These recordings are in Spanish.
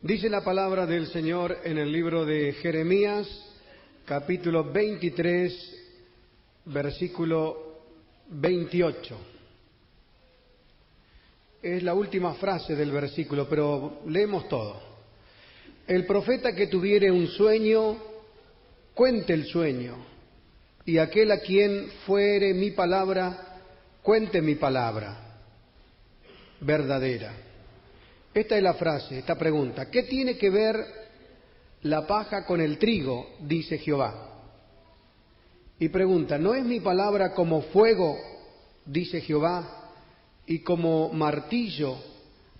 Dice la palabra del Señor en el libro de Jeremías, capítulo 23, versículo 28. Es la última frase del versículo, pero leemos todo. El profeta que tuviere un sueño, cuente el sueño, y aquel a quien fuere mi palabra, cuente mi palabra verdadera. Esta es la frase, esta pregunta. ¿Qué tiene que ver la paja con el trigo? Dice Jehová. Y pregunta, ¿no es mi palabra como fuego, dice Jehová, y como martillo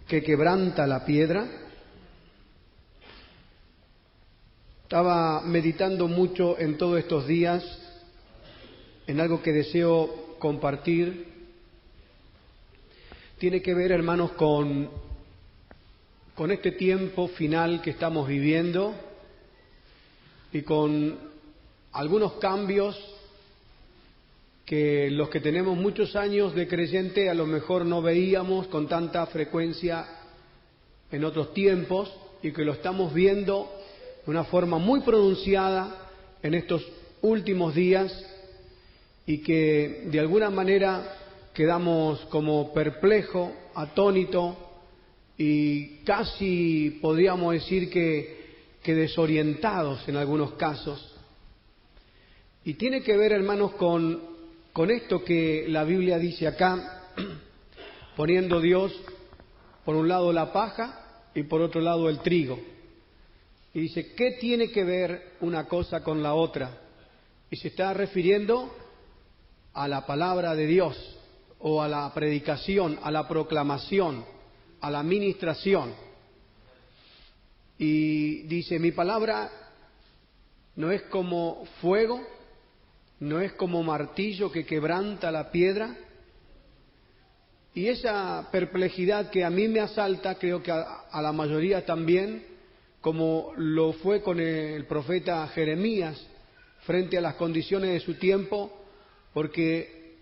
que quebranta la piedra? Estaba meditando mucho en todos estos días en algo que deseo compartir. Tiene que ver, hermanos, con este tiempo final que estamos viviendo y con algunos cambios que los que tenemos muchos años de creyente a lo mejor no veíamos con tanta frecuencia en otros tiempos y que lo estamos viendo de una forma muy pronunciada en estos últimos días y que de alguna manera quedamos como perplejos, atónitos y casi podríamos decir que desorientados en algunos casos. Y tiene que ver, hermanos, con esto que la Biblia dice acá, poniendo Dios por un lado la paja y por otro lado el trigo. Y dice, ¿qué tiene que ver una cosa con la otra? Y se está refiriendo a la palabra de Dios, o a la predicación, a la proclamación, a la ministración. Y dice, mi palabra no es como fuego, no es como martillo que quebranta la piedra. Y esa perplejidad que a mí me asalta, creo que a la mayoría también, como lo fue con el profeta Jeremías, frente a las condiciones de su tiempo, porque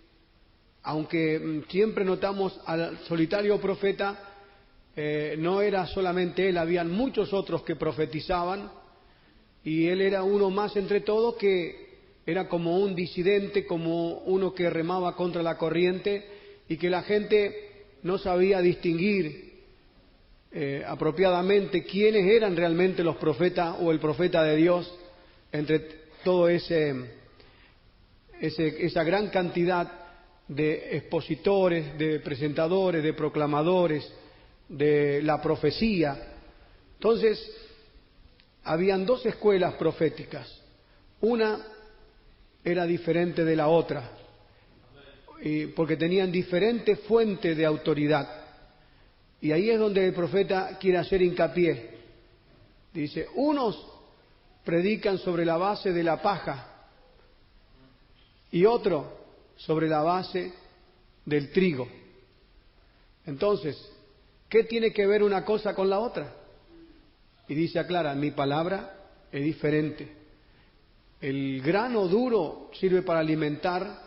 aunque siempre notamos al solitario profeta, no era solamente él, habían muchos otros que profetizaban y él era uno más entre todos que era como un disidente, como uno que remaba contra la corriente y que la gente no sabía distinguir apropiadamente quiénes eran realmente los profetas o el profeta de Dios entre todo esa gran cantidad de expositores, de presentadores, de proclamadores, de la profecía. Entonces, habían dos escuelas proféticas. Una era diferente de la otra, porque tenían diferentes fuentes de autoridad. Y ahí es donde el profeta quiere hacer hincapié. Dice, unos predican sobre la base de la paja y otros sobre la base del trigo. Entonces, ¿qué tiene que ver una cosa con la otra? Y dice, aclara, mi palabra es diferente. El grano duro sirve para alimentar,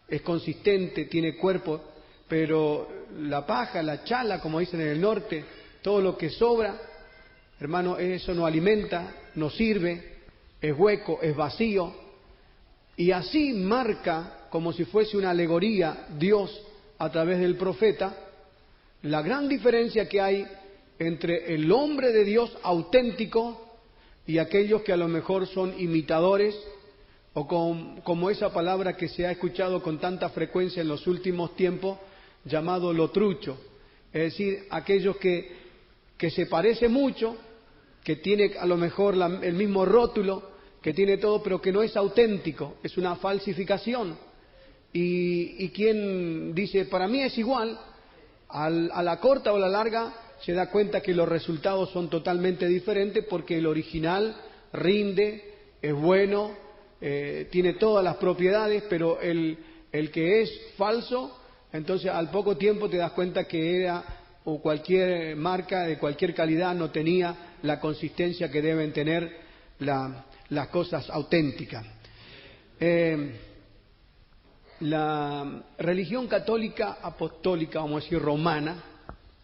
es consistente, tiene cuerpo, pero la paja, la chala, como dicen en el norte, todo lo que sobra, hermano, eso no alimenta, no sirve, es hueco, es vacío. Y así marca, como si fuese una alegoría, Dios a través del profeta, la gran diferencia que hay entre el hombre de Dios auténtico y aquellos que a lo mejor son imitadores, o como esa palabra que se ha escuchado con tanta frecuencia en los últimos tiempos, llamado lo trucho, es decir, aquellos que se parece mucho, que tiene a lo mejor el mismo rótulo, que tiene todo, pero que no es auténtico, es una falsificación. Y quien dice, para mí es igual, a la corta o a la larga se da cuenta que los resultados son totalmente diferentes porque el original rinde, es bueno, tiene todas las propiedades, pero el que es falso, entonces al poco tiempo te das cuenta que era o cualquier marca de cualquier calidad no tenía la consistencia que deben tener las cosas auténticas. La religión católica apostólica, vamos a decir romana,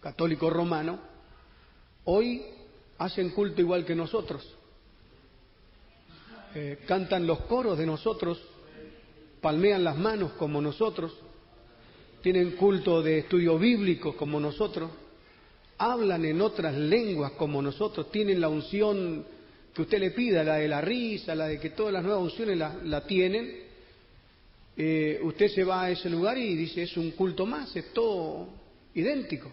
católico romano, hoy hacen culto igual que nosotros, cantan los coros de nosotros, palmean las manos como nosotros, tienen culto de estudio bíblico como nosotros, hablan en otras lenguas como nosotros, tienen la unción que usted le pida, la de la risa, la de que todas las nuevas unciones la tienen. Usted se va a ese lugar y dice, es un culto más, es todo idéntico.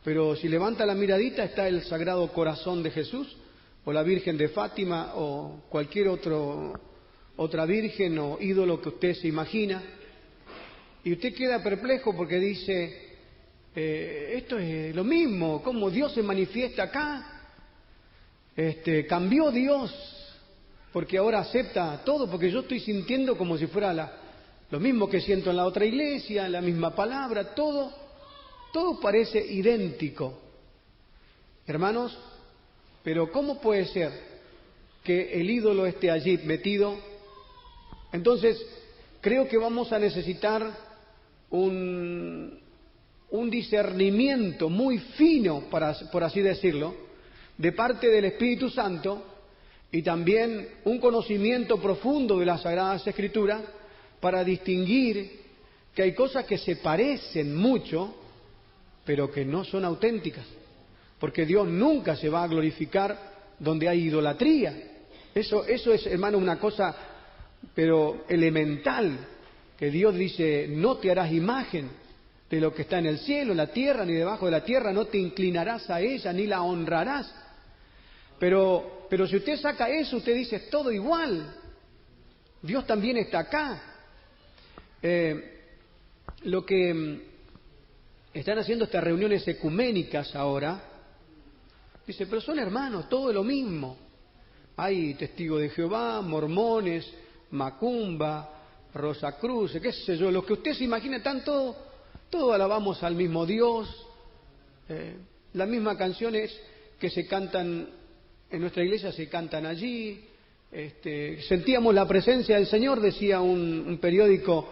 Pero si levanta la miradita está el Sagrado Corazón de Jesús, o la Virgen de Fátima, o cualquier otra virgen o ídolo que usted se imagina, y usted queda perplejo porque dice, esto es lo mismo, ¿cómo Dios se manifiesta acá? Cambió Dios, porque ahora acepta todo, porque yo estoy sintiendo como si fuera lo mismo que siento en la otra iglesia, la misma palabra, todo parece idéntico. Hermanos, pero ¿cómo puede ser que el ídolo esté allí metido? Entonces, creo que vamos a necesitar un discernimiento muy fino, por así decirlo, de parte del Espíritu Santo, y también un conocimiento profundo de las Sagradas Escrituras para distinguir que hay cosas que se parecen mucho, pero que no son auténticas, porque Dios nunca se va a glorificar donde hay idolatría. Eso es, hermano, una cosa pero elemental, que Dios dice, no te harás imagen de lo que está en el cielo, en la tierra, ni debajo de la tierra, no te inclinarás a ella, ni la honrarás. Pero si usted saca eso, usted dice, es todo igual. Dios también está acá. Lo que están haciendo estas reuniones ecuménicas ahora, dice, pero son hermanos, todo es lo mismo. Hay testigos de Jehová, mormones, macumba, rosacruces, qué sé yo, lo que usted se imagina, tanto, todo alabamos al mismo Dios. Las mismas canciones que se cantan en nuestra iglesia se cantan allí. Sentíamos la presencia del Señor, decía un periódico,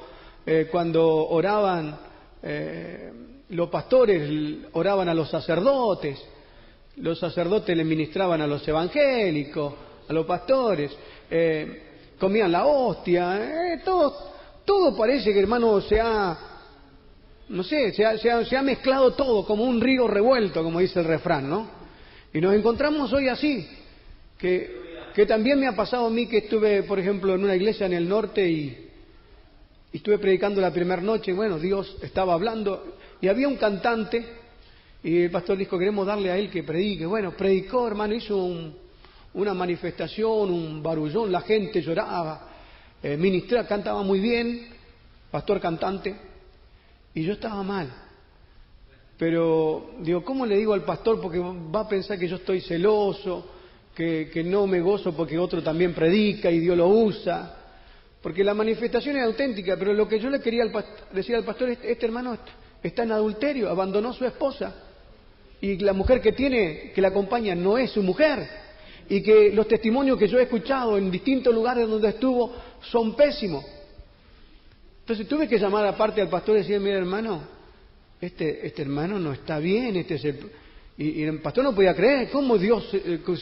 cuando oraban, los pastores oraban a los sacerdotes le ministraban a los evangélicos, a los pastores, comían la hostia, todo parece que, hermano, se ha mezclado todo como un río revuelto, como dice el refrán, ¿no? Y nos encontramos hoy así, que también me ha pasado a mí, que estuve, por ejemplo, en una iglesia en el norte y estuve predicando la primera noche, y bueno, Dios estaba hablando, y había un cantante, y el pastor dijo, queremos darle a él que predique. Bueno, predicó, hermano, hizo una manifestación, un barullón, la gente lloraba, ministraba, cantaba muy bien, pastor cantante, y yo estaba mal. Pero digo, ¿cómo le digo al pastor? Porque va a pensar que yo estoy celoso, que no me gozo porque otro también predica y Dios lo usa. Porque la manifestación es auténtica, pero lo que yo le quería decir al pastor, este hermano está en adulterio, abandonó a su esposa, y la mujer que la acompaña no es su mujer, y que los testimonios que yo he escuchado en distintos lugares donde estuvo son pésimos. Entonces tuve que llamar aparte al pastor y decir, mira, hermano, este hermano no está bien, y el pastor no podía creer cómo Dios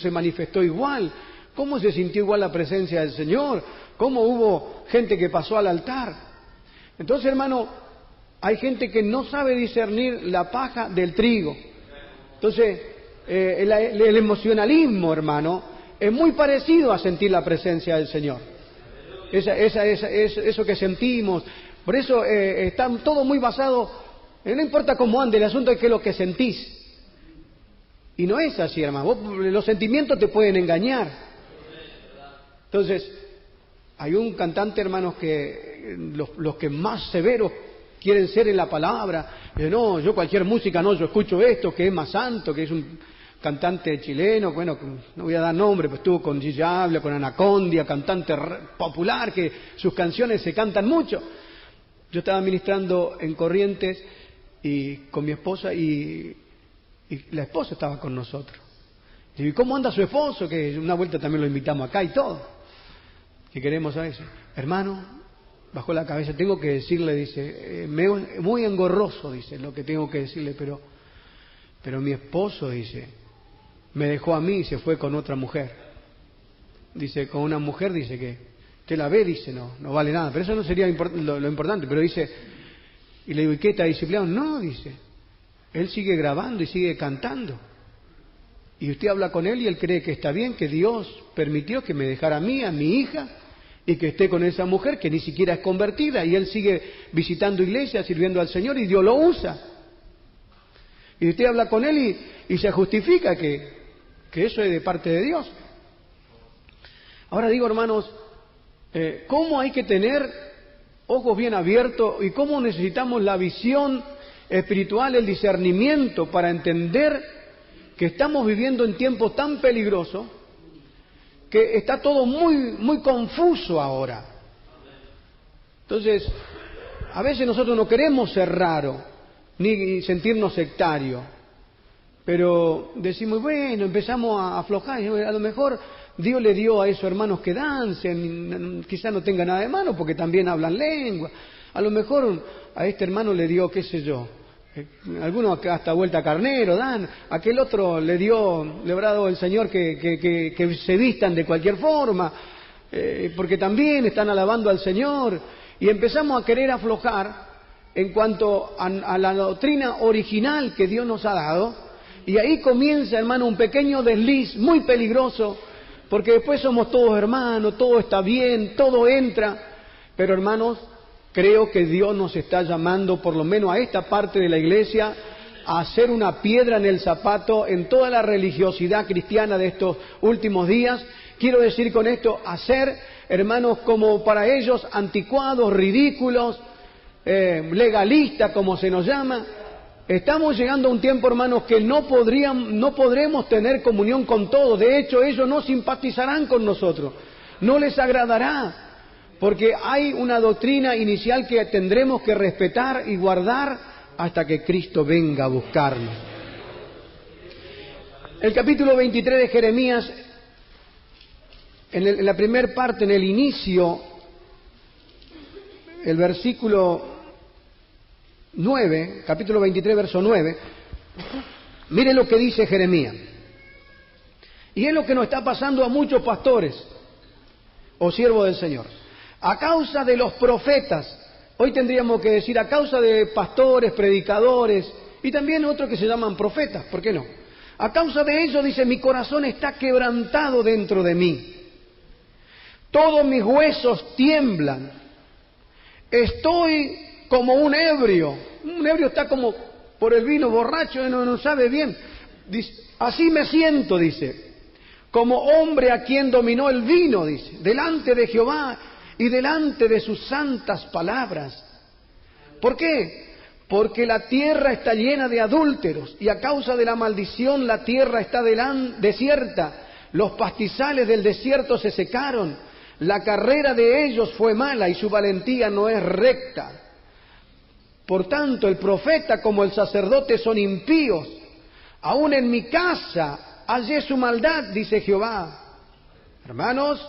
se manifestó igual, cómo se sintió igual la presencia del Señor, cómo hubo gente que pasó al altar. Entonces, hermano, hay gente que no sabe discernir la paja del trigo. Entonces, el emocionalismo, hermano, es muy parecido a sentir la presencia del Señor. Eso que sentimos. Por eso está todo muy basado, no importa cómo ande, el asunto es que es lo que sentís. Y no es así, hermano. Los sentimientos te pueden engañar. Entonces, hay un cantante, hermanos, que los que más severos quieren ser en la palabra. No, yo cualquier música, no, yo escucho esto, que es más santo, que es un cantante chileno, bueno, no voy a dar nombre, pero estuvo con Gigi Ávila, con Anacondia, cantante popular, que sus canciones se cantan mucho. Yo estaba ministrando en Corrientes y con mi esposa y la esposa estaba con nosotros. Y digo, ¿y cómo anda su esposo? Que una vuelta también lo invitamos acá y todo. Que queremos saber eso. Hermano, bajó la cabeza, tengo que decirle, dice, muy engorroso, dice, lo que tengo que decirle, pero mi esposo, dice, me dejó a mí y se fue con otra mujer. Dice, con una mujer, dice que usted la ve, dice, no vale nada. Pero eso no sería lo importante. Pero dice, y le digo, ¿y qué está disciplinado? No, dice, él sigue grabando y sigue cantando. Y usted habla con él y él cree que está bien, que Dios permitió que me dejara a mí, a mi hija, y que esté con esa mujer que ni siquiera es convertida, y él sigue visitando iglesias, sirviendo al Señor, y Dios lo usa. Y usted habla con él y se justifica que eso es de parte de Dios. Ahora digo, hermanos, ¿cómo hay que tener ojos bien abiertos y cómo necesitamos la visión espiritual, el discernimiento para entender que estamos viviendo en tiempos tan peligrosos, que está todo muy confuso ahora? Entonces, a veces nosotros no queremos ser raros, ni sentirnos sectarios, pero decimos, bueno, empezamos a aflojar, y a lo mejor Dios le dio a esos hermanos que dancen, quizás no tenga nada de malo porque también hablan lengua, a lo mejor a este hermano le dio, qué sé yo, algunos hasta vuelta carnero dan, aquel otro le habrá dado el Señor que se vistan de cualquier forma, porque también están alabando al Señor, y empezamos a querer aflojar en cuanto a la doctrina original que Dios nos ha dado, y ahí comienza, hermano, un pequeño desliz muy peligroso, porque después somos todos hermanos, todo está bien, todo entra, pero hermanos, creo que Dios nos está llamando, por lo menos a esta parte de la iglesia, a hacer una piedra en el zapato en toda la religiosidad cristiana de estos últimos días. Quiero decir con esto, hacer, hermanos, como para ellos anticuados, ridículos, legalistas, como se nos llama. Estamos llegando a un tiempo, hermanos, que no podremos tener comunión con todos. De hecho, ellos no simpatizarán con nosotros, no les agradará. Porque hay una doctrina inicial que tendremos que respetar y guardar hasta que Cristo venga a buscarnos. El capítulo 23 de Jeremías, en la primera parte, en el inicio, el versículo 9, capítulo 23, verso 9, mire lo que dice Jeremías. Y es lo que nos está pasando a muchos pastores o siervos del Señor. A causa de los profetas, hoy tendríamos que decir a causa de pastores, predicadores y también otros que se llaman profetas, ¿por qué no? A causa de ellos, dice, mi corazón está quebrantado dentro de mí. Todos mis huesos tiemblan. Estoy como un ebrio. Un ebrio está como por el vino, borracho, no sabe bien. Dice, así me siento, dice, como hombre a quien dominó el vino, dice, delante de Jehová y delante de sus santas palabras. ¿Por qué? Porque la tierra está llena de adúlteros y a causa de la maldición la tierra está desierta. Los pastizales del desierto se secaron. La carrera de ellos fue mala y su valentía no es recta. Por tanto, el profeta como el sacerdote son impíos. Aún en mi casa hallé su maldad, dice Jehová. Hermanos,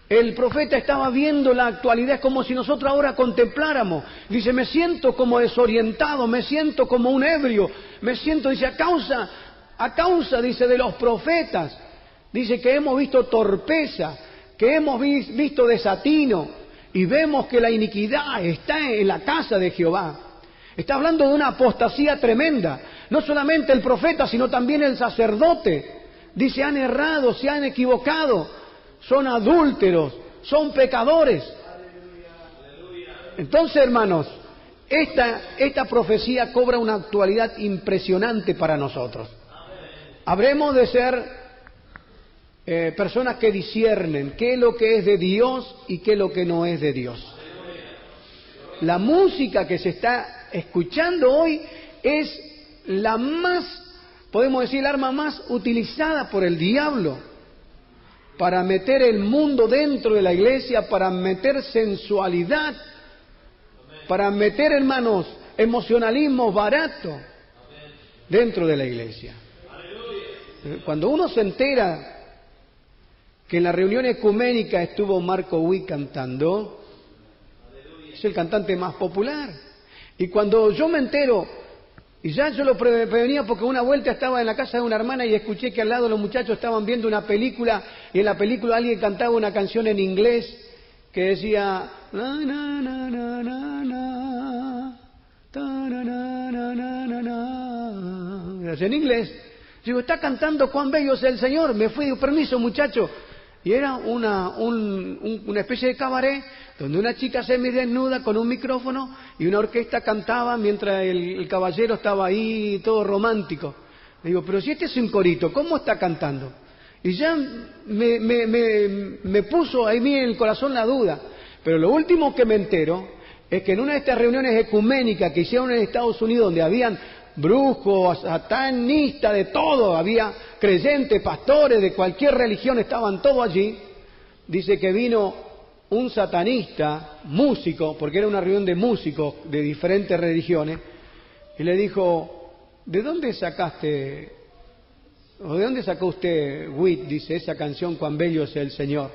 el profeta estaba viendo la actualidad, es como si nosotros ahora contempláramos. Dice, me siento como desorientado, me siento como un ebrio, me siento, dice, a causa, dice, de los profetas. Dice que hemos visto torpeza, que hemos visto desatino y vemos que la iniquidad está en la casa de Jehová. Está hablando de una apostasía tremenda. No solamente el profeta, sino también el sacerdote. Dice, han errado, se han equivocado. Son adúlteros, son pecadores. Entonces, hermanos, esta profecía cobra una actualidad impresionante para nosotros. Habremos de ser personas que disciernen qué es lo que es de Dios y qué es lo que no es de Dios. La música que se está escuchando hoy es la más, podemos decir, el arma más utilizada por el diablo para meter el mundo dentro de la iglesia, para meter sensualidad, para meter, hermanos, emocionalismo barato dentro de la iglesia. Cuando uno se entera que en la reunión ecuménica estuvo Marco Witt cantando, es el cantante más popular. Y cuando yo me entero Y ya yo lo prevenía porque una vuelta estaba en la casa de una hermana y escuché que al lado los muchachos estaban viendo una película y en la película alguien cantaba una canción en inglés que decía na, na, na, na, na, na, ta, na, na, na, na, na, na. En inglés. Digo, está cantando Cuán bello es el Señor. Me fui, digo, permiso muchacho. Y era una especie de cabaret donde una chica semidesnuda con un micrófono y una orquesta cantaba mientras el caballero estaba ahí todo romántico. Le digo, pero si este es un corito, ¿cómo está cantando? Y ya me puso ahí en el corazón la duda. Pero lo último que me entero es que en una de estas reuniones ecuménicas que hicieron en Estados Unidos, donde habían brujos, satanistas, de todo, había creyentes, pastores de cualquier religión, estaban todos allí. Dice que vino un satanista, músico, porque era una reunión de músicos de diferentes religiones, y le dijo, ¿de dónde sacaste, o de dónde sacó usted, Witt, dice, esa canción Cuán bello es el Señor?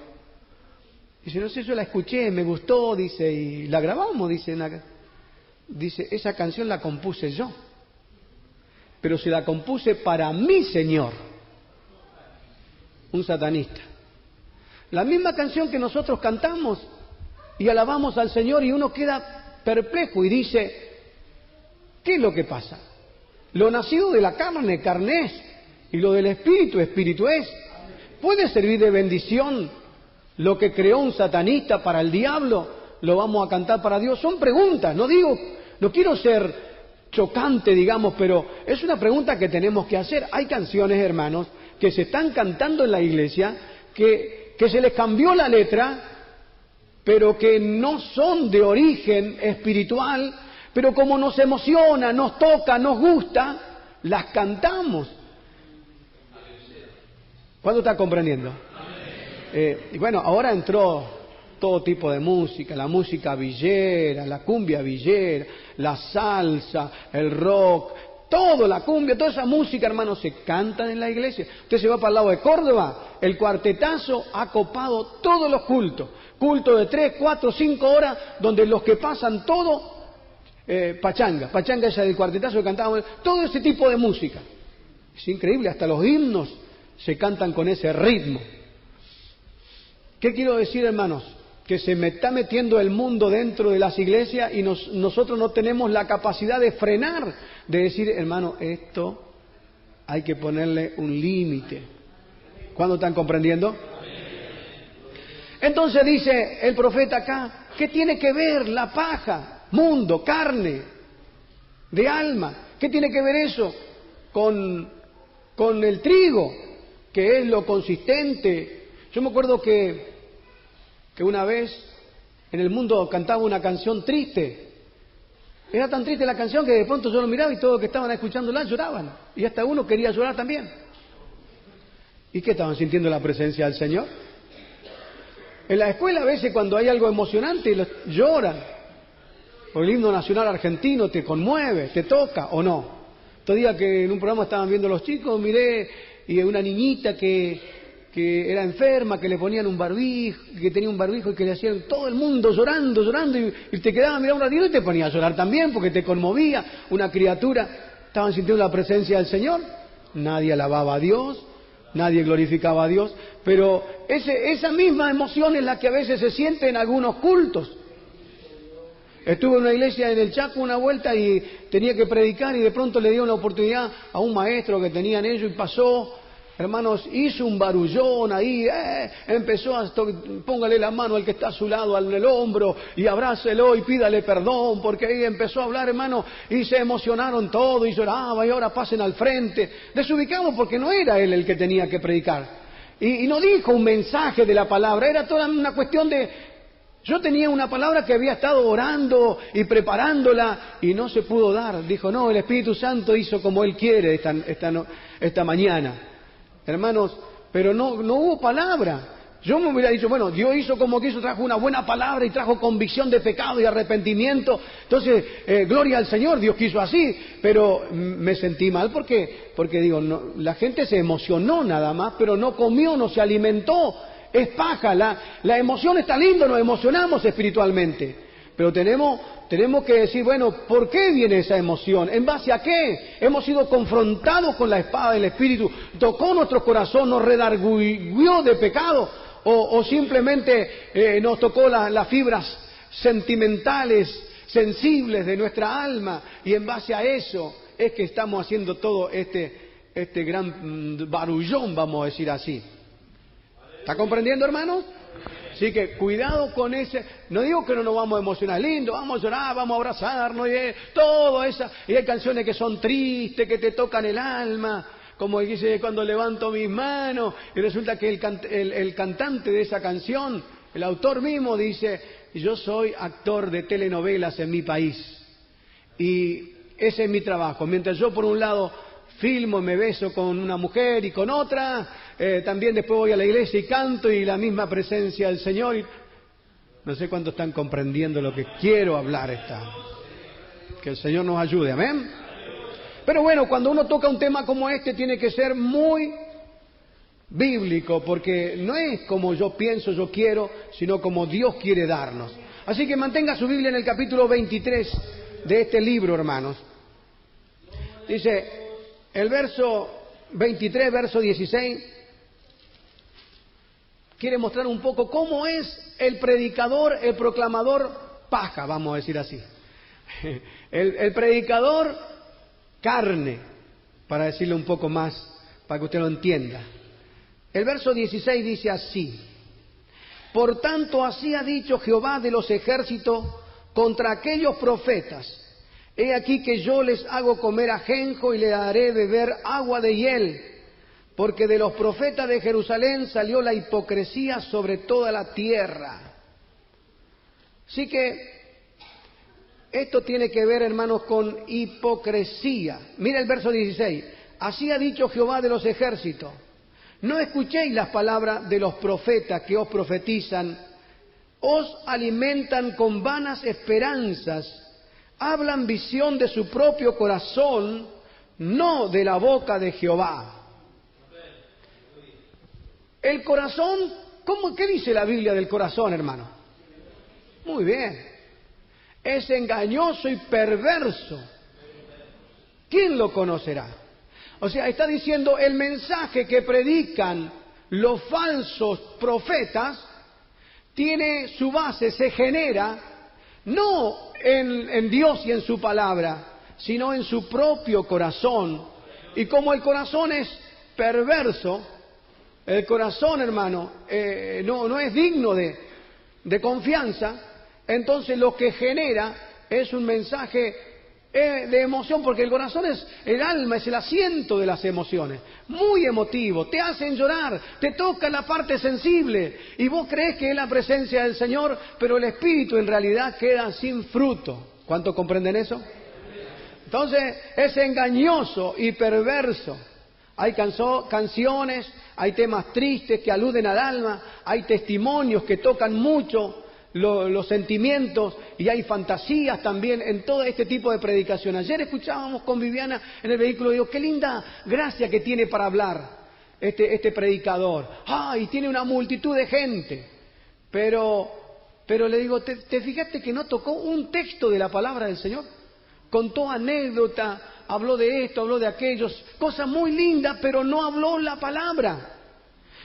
Dice, no sé, yo la escuché, me gustó, dice, y la grabamos, dice, esa canción la compuse yo, pero se la compuse para mi Señor, un satanista. La misma canción que nosotros cantamos y alabamos al Señor y uno queda perplejo y dice, ¿qué es lo que pasa? Lo nacido de la carne, carne es, y lo del espíritu, espíritu es. ¿Puede servir de bendición lo que creó un satanista para el diablo? ¿Lo vamos a cantar para Dios? Son preguntas, no quiero ser chocante, digamos, pero es una pregunta que tenemos que hacer. Hay canciones, hermanos, que se están cantando en la iglesia, que se les cambió la letra, pero que no son de origen espiritual, pero como nos emociona, nos toca, nos gusta, las cantamos. ¿Cuándo está comprendiendo? Y bueno, ahora entró todo tipo de música, la música villera, la cumbia villera, la salsa, el rock, todo, la cumbia, toda esa música, hermanos, se cantan en la iglesia. Usted se va para el lado de Córdoba, el cuartetazo ha copado todos los cultos de 3, 4, 5 horas, donde los que pasan todo, pachanga esa del cuartetazo que cantábamos, todo ese tipo de música. Es increíble, hasta los himnos se cantan con ese ritmo. ¿Qué quiero decir, hermanos? Que se me está metiendo el mundo dentro de las iglesias y nosotros no tenemos la capacidad de frenar, de decir, hermano, esto hay que ponerle un límite. ¿Cuándo están comprendiendo? Entonces dice el profeta acá, ¿qué tiene que ver la paja, mundo, carne, de alma? ¿Qué tiene que ver eso con el trigo, que es lo consistente? Yo me acuerdo que una vez en el mundo cantaba una canción triste. Era tan triste la canción que de pronto yo lo miraba y todos los que estaban escuchándola lloraban. Y hasta uno quería llorar también. ¿Y qué estaban sintiendo la presencia del Señor? En la escuela a veces cuando hay algo emocionante lloran. O el himno nacional argentino te conmueve, te toca o no. Otro día que en un programa estaban viendo los chicos, miré y una niñita que era enferma, que le ponían un barbijo, que tenía un barbijo y que le hacían todo el mundo llorando, y te quedaba mirando un ratito y te ponía a llorar también porque te conmovía. Una criatura, estaban sintiendo la presencia del Señor, nadie alababa a Dios, nadie glorificaba a Dios, pero esa misma emoción es la que a veces se siente en algunos cultos. Estuve en una iglesia en el Chaco una vuelta y tenía que predicar y de pronto le dieron la oportunidad a un maestro que tenían ellos y pasó. Hermanos, hizo un barullón ahí, empezó póngale la mano al que está a su lado, al del hombro, y abrácelo y pídale perdón, porque ahí empezó a hablar, hermano, y se emocionaron todos, y lloraba, y ahora pasen al frente. Desubicamos porque no era él el que tenía que predicar. Y no dijo un mensaje de la palabra, era toda una cuestión de... Yo tenía una palabra que había estado orando y preparándola, y no se pudo dar. Dijo, no, el Espíritu Santo hizo como Él quiere esta mañana. Hermanos, pero no hubo palabra. Yo me hubiera dicho, bueno, Dios hizo como quiso, trajo una buena palabra y trajo convicción de pecado y arrepentimiento. Entonces, gloria al Señor, Dios quiso así. Pero me sentí mal porque digo, no, la gente se emocionó nada más, pero no comió, no se alimentó. Es paja, la emoción está linda, nos emocionamos espiritualmente. Pero tenemos que decir, bueno, ¿por qué viene esa emoción? ¿En base a qué? Hemos sido confrontados con la espada del Espíritu, tocó nuestro corazón, nos redarguyó de pecado, o simplemente nos tocó las fibras sentimentales, sensibles de nuestra alma, y en base a eso es que estamos haciendo todo este gran barullón, vamos a decir así. ¿Está comprendiendo, hermanos? Así que cuidado con ese. No digo que no nos vamos a emocionar, lindo, vamos a llorar, vamos a abrazarnos, todo eso. Y hay canciones que son tristes, que te tocan el alma, como dice cuando levanto mis manos, y resulta que el cantante de esa canción, el autor mismo dice, yo soy actor de telenovelas en mi país, y ese es mi trabajo. Mientras yo por un lado filmo y me beso con una mujer y con otra, también después voy a la iglesia y canto, y la misma presencia del Señor. No sé cuántos están comprendiendo lo que quiero hablar. Que el Señor nos ayude, amén. Pero bueno, cuando uno toca un tema como este tiene que ser muy bíblico, porque no es como yo pienso, yo quiero, sino como Dios quiere darnos. Así que mantenga su Biblia en el capítulo 23 de este libro, hermanos. Dice el verso 23, verso 16, quiere mostrar un poco cómo es el predicador, el proclamador paja, vamos a decir así. El predicador carne, para decirle un poco más, para que usted lo entienda. El verso 16 dice así: por tanto, así ha dicho Jehová de los ejércitos contra aquellos profetas: he aquí que yo les hago comer ajenjo y le daré beber agua de hiel, porque de los profetas de Jerusalén salió la hipocresía sobre toda la tierra. Así que esto tiene que ver, hermanos, con hipocresía. Mira el verso 16. Así ha dicho Jehová de los ejércitos: no escuchéis las palabras de los profetas que os profetizan, os alimentan con vanas esperanzas, hablan visión de su propio corazón, no de la boca de Jehová. El corazón, ¿qué dice la Biblia del corazón, hermano? Muy bien. Es engañoso y perverso. ¿Quién lo conocerá? O sea, está diciendo el mensaje que predican los falsos profetas tiene su base, se genera no en Dios y en su palabra, sino en su propio corazón. Y como el corazón es perverso, el corazón, hermano, no es digno de confianza, entonces lo que genera es un mensaje de emoción, porque el corazón el alma, es el asiento de las emociones, muy emotivo, te hacen llorar, te toca la parte sensible, y vos crees que es la presencia del Señor, pero el espíritu en realidad queda sin fruto. ¿Cuánto comprenden eso? Entonces es engañoso y perverso. Hay canciones, hay temas tristes que aluden al alma, hay testimonios que tocan mucho los sentimientos, y hay fantasías también en todo este tipo de predicación. Ayer escuchábamos con Viviana en el vehículo, digo, qué linda gracia que tiene para hablar este predicador. Y tiene una multitud de gente, pero le digo, ¿te fijaste que no tocó un texto de la palabra del Señor? Contó anécdota, habló de esto, habló de aquellos, cosas muy lindas, pero no habló la palabra.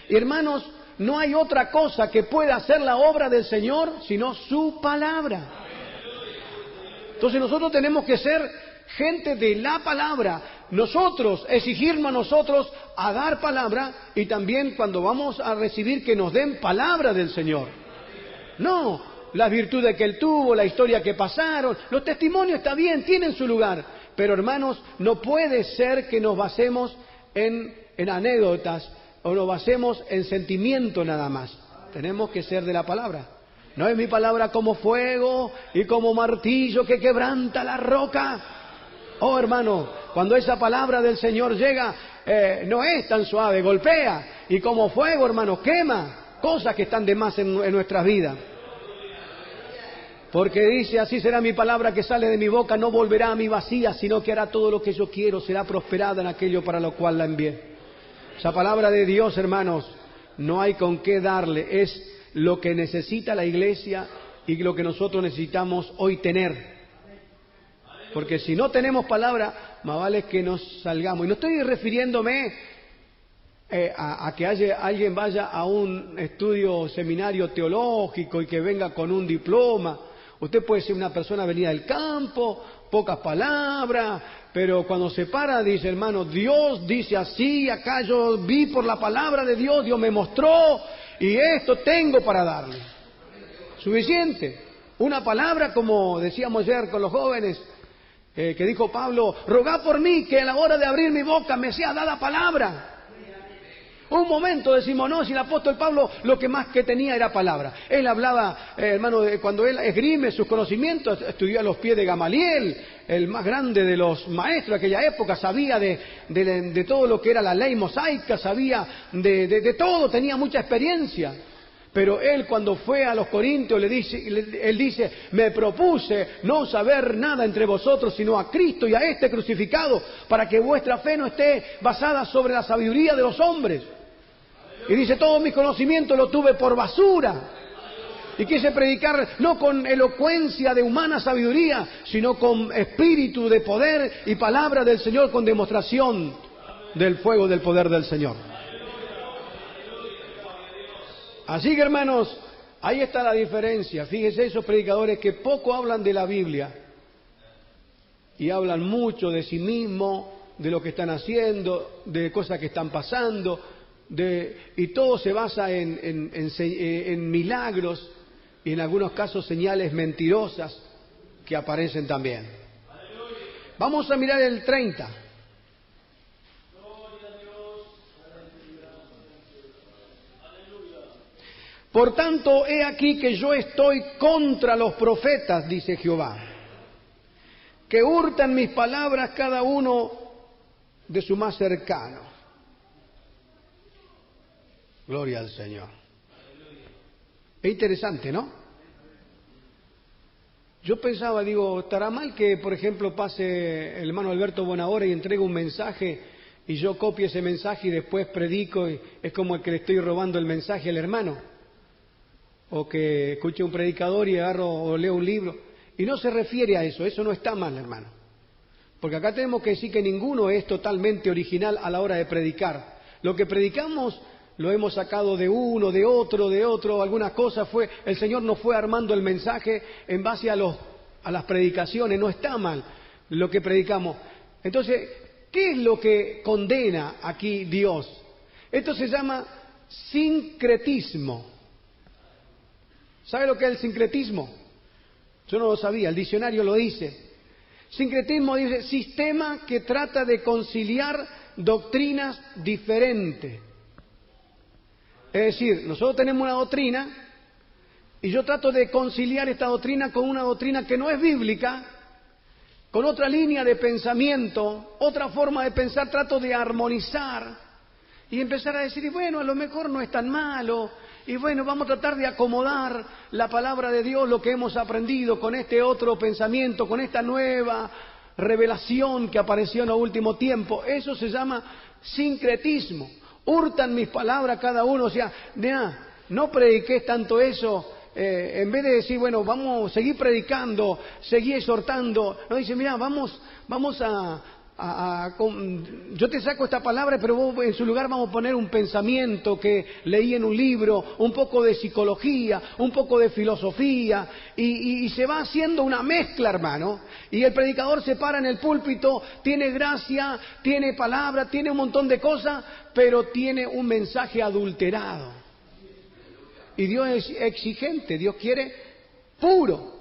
Y hermanos, no hay otra cosa que pueda hacer la obra del Señor sino su palabra. Entonces nosotros tenemos que ser gente de la palabra. Nosotros, exigirnos a nosotros a dar palabra, y también cuando vamos a recibir que nos den palabra del Señor. No las virtudes que Él tuvo, la historia que pasaron, los testimonios está bien, tienen su lugar. Pero hermanos, no puede ser que nos basemos en anécdotas, o nos basemos en sentimiento nada más. Tenemos que ser de la palabra. No es mi palabra como fuego y como martillo que quebranta la roca. Oh, hermano, cuando esa palabra del Señor llega, no es tan suave, golpea, y como fuego, hermano, quema cosas que están de más en nuestras vidas. Porque dice, así será mi palabra que sale de mi boca, no volverá a mí vacía, sino que hará todo lo que yo quiero, será prosperada en aquello para lo cual la envié. Esa palabra de Dios, hermanos, no hay con qué darle, es lo que necesita la iglesia y lo que nosotros necesitamos hoy tener. Porque si no tenemos palabra, más vale que nos salgamos. Y no estoy refiriéndome a que alguien vaya a un estudio, seminario teológico y que venga con un diploma. Usted puede ser una persona venida del campo, pocas palabras, pero cuando se para dice, hermano, Dios dice así, acá yo vi por la palabra de Dios, Dios me mostró y esto tengo para darle. Suficiente. Una palabra, como decíamos ayer con los jóvenes, que dijo Pablo, rogad por mí que a la hora de abrir mi boca me sea dada palabra. Un momento decimos, no, si el apóstol Pablo lo que más que tenía era palabra. Él hablaba, hermano, cuando él esgrime sus conocimientos, estudió a los pies de Gamaliel, el más grande de los maestros de aquella época, sabía de todo lo que era la ley mosaica, sabía de todo, tenía mucha experiencia. Pero él cuando fue a los Corintios, él dice, me propuse no saber nada entre vosotros, sino a Cristo y a este crucificado, para que vuestra fe no esté basada sobre la sabiduría de los hombres. Y dice, todos mis conocimientos los tuve por basura. Y quise predicar no con elocuencia de humana sabiduría, sino con espíritu de poder y palabra del Señor, con demostración del fuego del poder del Señor. Así que, hermanos, ahí está la diferencia. Fíjense, esos predicadores que poco hablan de la Biblia y hablan mucho de sí mismos, de lo que están haciendo, de cosas que están pasando, y todo se basa en milagros y en algunos casos señales mentirosas que aparecen también. Vamos a mirar el 30. Por tanto, he aquí que yo estoy contra los profetas, dice Jehová, que hurtan mis palabras cada uno de su más cercano. Gloria al Señor. Es interesante, ¿no? Yo pensaba, digo, ¿estará mal que, por ejemplo, pase el hermano Alberto Bonahora y entregue un mensaje y yo copie ese mensaje y después predico y es como el que le estoy robando el mensaje al hermano? O que escuche un predicador y agarro o leo un libro. Y no se refiere a eso, eso no está mal, hermano. Porque acá tenemos que decir que ninguno es totalmente original a la hora de predicar. Lo que predicamos lo hemos sacado de uno, de otro, algunas cosas el Señor nos fue armando el mensaje en base a las predicaciones, no está mal lo que predicamos. Entonces, ¿qué es lo que condena aquí Dios? Esto se llama sincretismo. ¿Sabe lo que es el sincretismo? Yo no lo sabía, el diccionario lo dice. Sincretismo dice sistema que trata de conciliar doctrinas diferentes. Es decir, nosotros tenemos una doctrina y yo trato de conciliar esta doctrina con una doctrina que no es bíblica, con otra línea de pensamiento, otra forma de pensar, trato de armonizar y empezar a decir, y bueno, a lo mejor no es tan malo. Y bueno, vamos a tratar de acomodar la palabra de Dios, lo que hemos aprendido, con este otro pensamiento, con esta nueva revelación que apareció en el último tiempo. Eso se llama sincretismo. Hurtan mis palabras cada uno. O sea, no prediqué tanto eso. En vez de decir, bueno, vamos a seguir predicando, seguir exhortando. No, dice, mira, vamos yo te saco esta palabra, pero vos en su lugar vamos a poner un pensamiento que leí en un libro, un poco de psicología, un poco de filosofía, y se va haciendo una mezcla, hermano. Y el predicador se para en el púlpito, tiene gracia, tiene palabra, tiene un montón de cosas, pero tiene un mensaje adulterado. Y Dios es exigente, Dios quiere puro.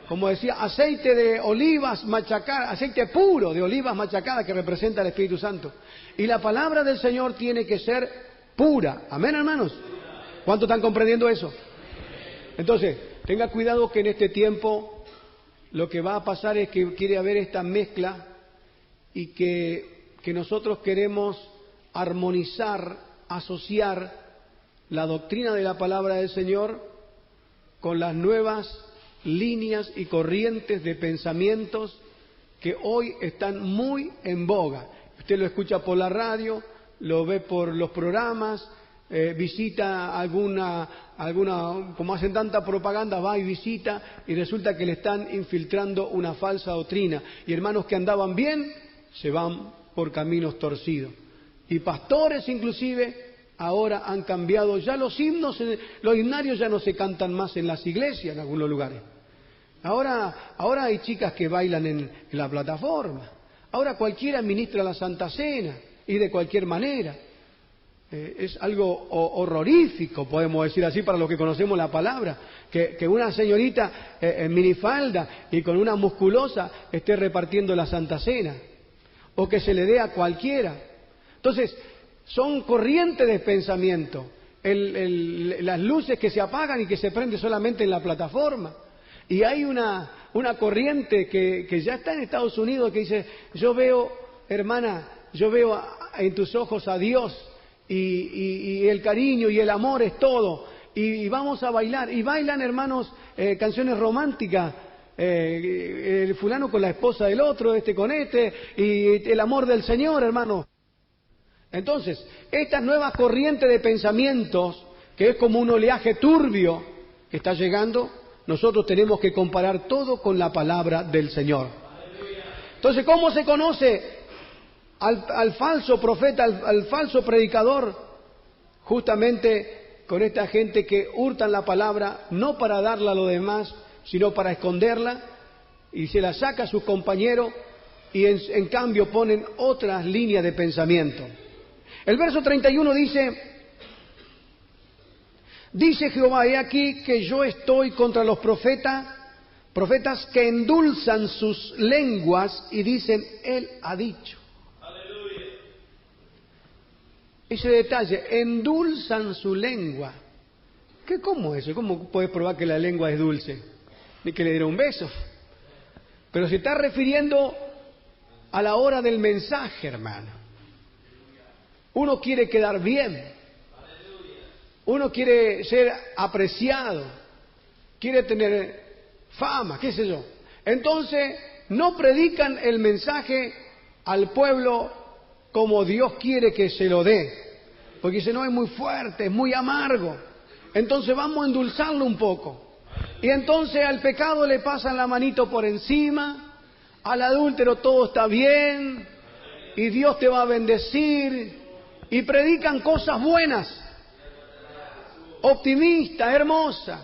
Como decía, aceite de olivas machacada, aceite puro de olivas machacada que representa el Espíritu Santo. Y la palabra del Señor tiene que ser pura. Amén, hermanos. ¿Cuántos están comprendiendo eso? Entonces, tenga cuidado que en este tiempo lo que va a pasar es que quiere haber esta mezcla y que nosotros queremos armonizar, asociar la doctrina de la palabra del Señor con las nuevas líneas y corrientes de pensamientos que hoy están muy en boga. Usted lo escucha por la radio, lo ve por los programas, visita alguna, como hacen tanta propaganda, va y visita y resulta que le están infiltrando una falsa doctrina. Y hermanos que andaban bien se van por caminos torcidos. Y pastores inclusive ahora han cambiado, ya los himnos, los himnarios ya no se cantan más en las iglesias en algunos lugares. Ahora hay chicas que bailan en la plataforma. Ahora cualquiera ministra la Santa Cena y de cualquier manera. Es algo horrorífico, podemos decir así, para los que conocemos la palabra, que una señorita en minifalda y con una musculosa esté repartiendo la Santa Cena, o que se le dé a cualquiera. Entonces, son corrientes de pensamiento, las luces que se apagan y que se prenden solamente en la plataforma. Y hay una corriente que ya está en Estados Unidos que dice, yo veo, hermana, yo veo en tus ojos a Dios, y el cariño y el amor es todo, y vamos a bailar, y bailan, hermanos, canciones románticas, el fulano con la esposa del otro, este con este, y el amor del Señor, hermano. Entonces, esta nueva corriente de pensamientos, que es como un oleaje turbio que está llegando, nosotros tenemos que comparar todo con la palabra del Señor. Entonces, ¿cómo se conoce al falso profeta, al falso predicador? Justamente con esta gente que hurtan la palabra, no para darla a los demás, sino para esconderla, y se la saca a sus compañeros, y en cambio ponen otras líneas de pensamiento. El verso 31 dice Jehová, he aquí que yo estoy contra los profetas que endulzan sus lenguas y dicen, Él ha dicho. Ese detalle, endulzan su lengua. ¿Cómo es eso? ¿Cómo puedes probar que la lengua es dulce? Ni que le diera un beso. Pero se está refiriendo a la hora del mensaje, hermano. Uno quiere quedar bien. Uno quiere ser apreciado. Quiere tener fama, qué sé yo. Entonces, no predican el mensaje al pueblo como Dios quiere que se lo dé. Porque dice, no, es muy fuerte, es muy amargo. Entonces vamos a endulzarlo un poco. Y entonces al pecado le pasan la manito por encima, al adúltero todo está bien, y Dios te va a bendecir, y predican cosas buenas, optimistas, hermosas.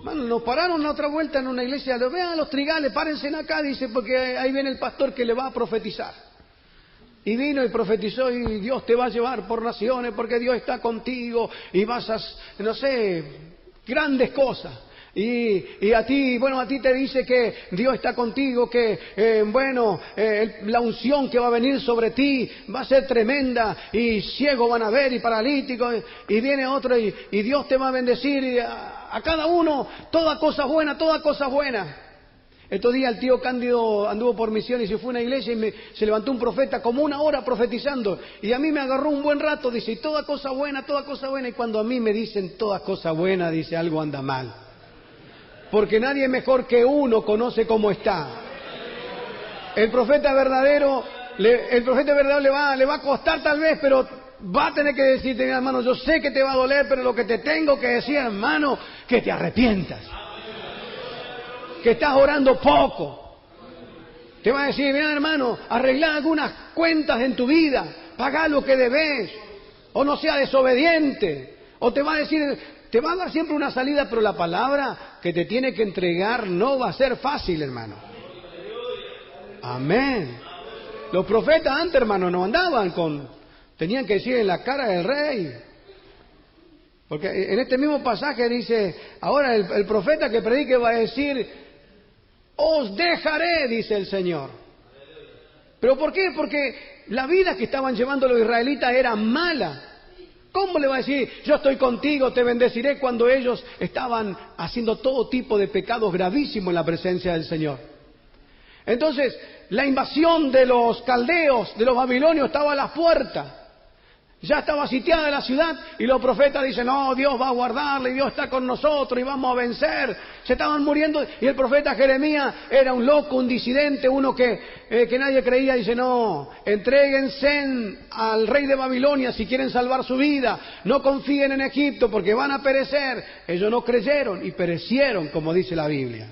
Bueno, nos pararon la otra vuelta en una iglesia, vean los trigales, párense acá, dice, porque ahí viene el pastor que le va a profetizar. Y vino y profetizó, y Dios te va a llevar por naciones porque Dios está contigo y vas a, no sé, grandes cosas. Y a ti te dice que Dios está contigo, que la unción que va a venir sobre ti va a ser tremenda, y ciegos van a ver y paralíticos, y viene otro y Dios te va a bendecir, y a cada uno toda cosa buena, toda cosa buena. Estos días el tío Cándido anduvo por misión y se fue a una iglesia y se levantó un profeta como 1 hora profetizando. Y a mí me agarró un buen rato, dice, y toda cosa buena, toda cosa buena. Y cuando a mí me dicen toda cosa buena, dice, algo anda mal. Porque nadie mejor que uno conoce cómo está. El profeta verdadero le va a costar tal vez, pero va a tener que decirte, mira, hermano, yo sé que te va a doler, pero lo que te tengo que decir, hermano, que te arrepientas. Que estás orando poco. Te va a decir, mira, hermano, arregla algunas cuentas en tu vida, paga lo que debes, o no sea desobediente, o te va a decir, te va a dar siempre una salida, pero la palabra que te tiene que entregar no va a ser fácil, hermano. Amén. Los profetas antes, hermano, no andaban tenían que decir en la cara del rey. Porque en este mismo pasaje dice, ahora el profeta que predique va a decir, os dejaré, dice el Señor. ¿Pero por qué? Porque la vida que estaban llevando los israelitas era mala. ¿Cómo le va a decir, yo estoy contigo, te bendeciré, cuando ellos estaban haciendo todo tipo de pecados gravísimos en la presencia del Señor? Entonces, la invasión de los caldeos, de los babilonios, estaba a las puertas. Ya estaba sitiada la ciudad y los profetas dicen, no, Dios va a guardarla y Dios está con nosotros y vamos a vencer. Se estaban muriendo y el profeta Jeremías era un loco, un disidente, uno que nadie creía. Dice, no, entréguense al rey de Babilonia si quieren salvar su vida. No confíen en Egipto porque van a perecer. Ellos no creyeron y perecieron, como dice la Biblia.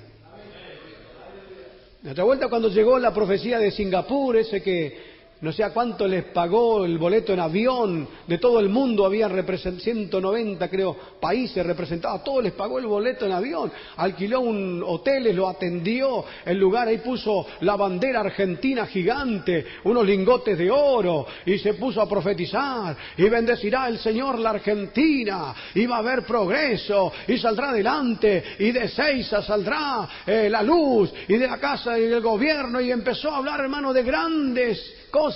De otra vuelta, cuando llegó la profecía de Singapur, ese que no sé a cuánto les pagó el boleto en avión de todo el mundo, había 190 creo países representados, a todos les pagó el boleto en avión, alquiló un hotel, lo atendió, el lugar ahí puso la bandera argentina gigante, unos lingotes de oro y se puso a profetizar y bendecirá el Señor la Argentina y va a haber progreso y saldrá adelante y de Ezeiza saldrá la luz y de la casa y del gobierno, y empezó a hablar, hermano, de grandes cosas.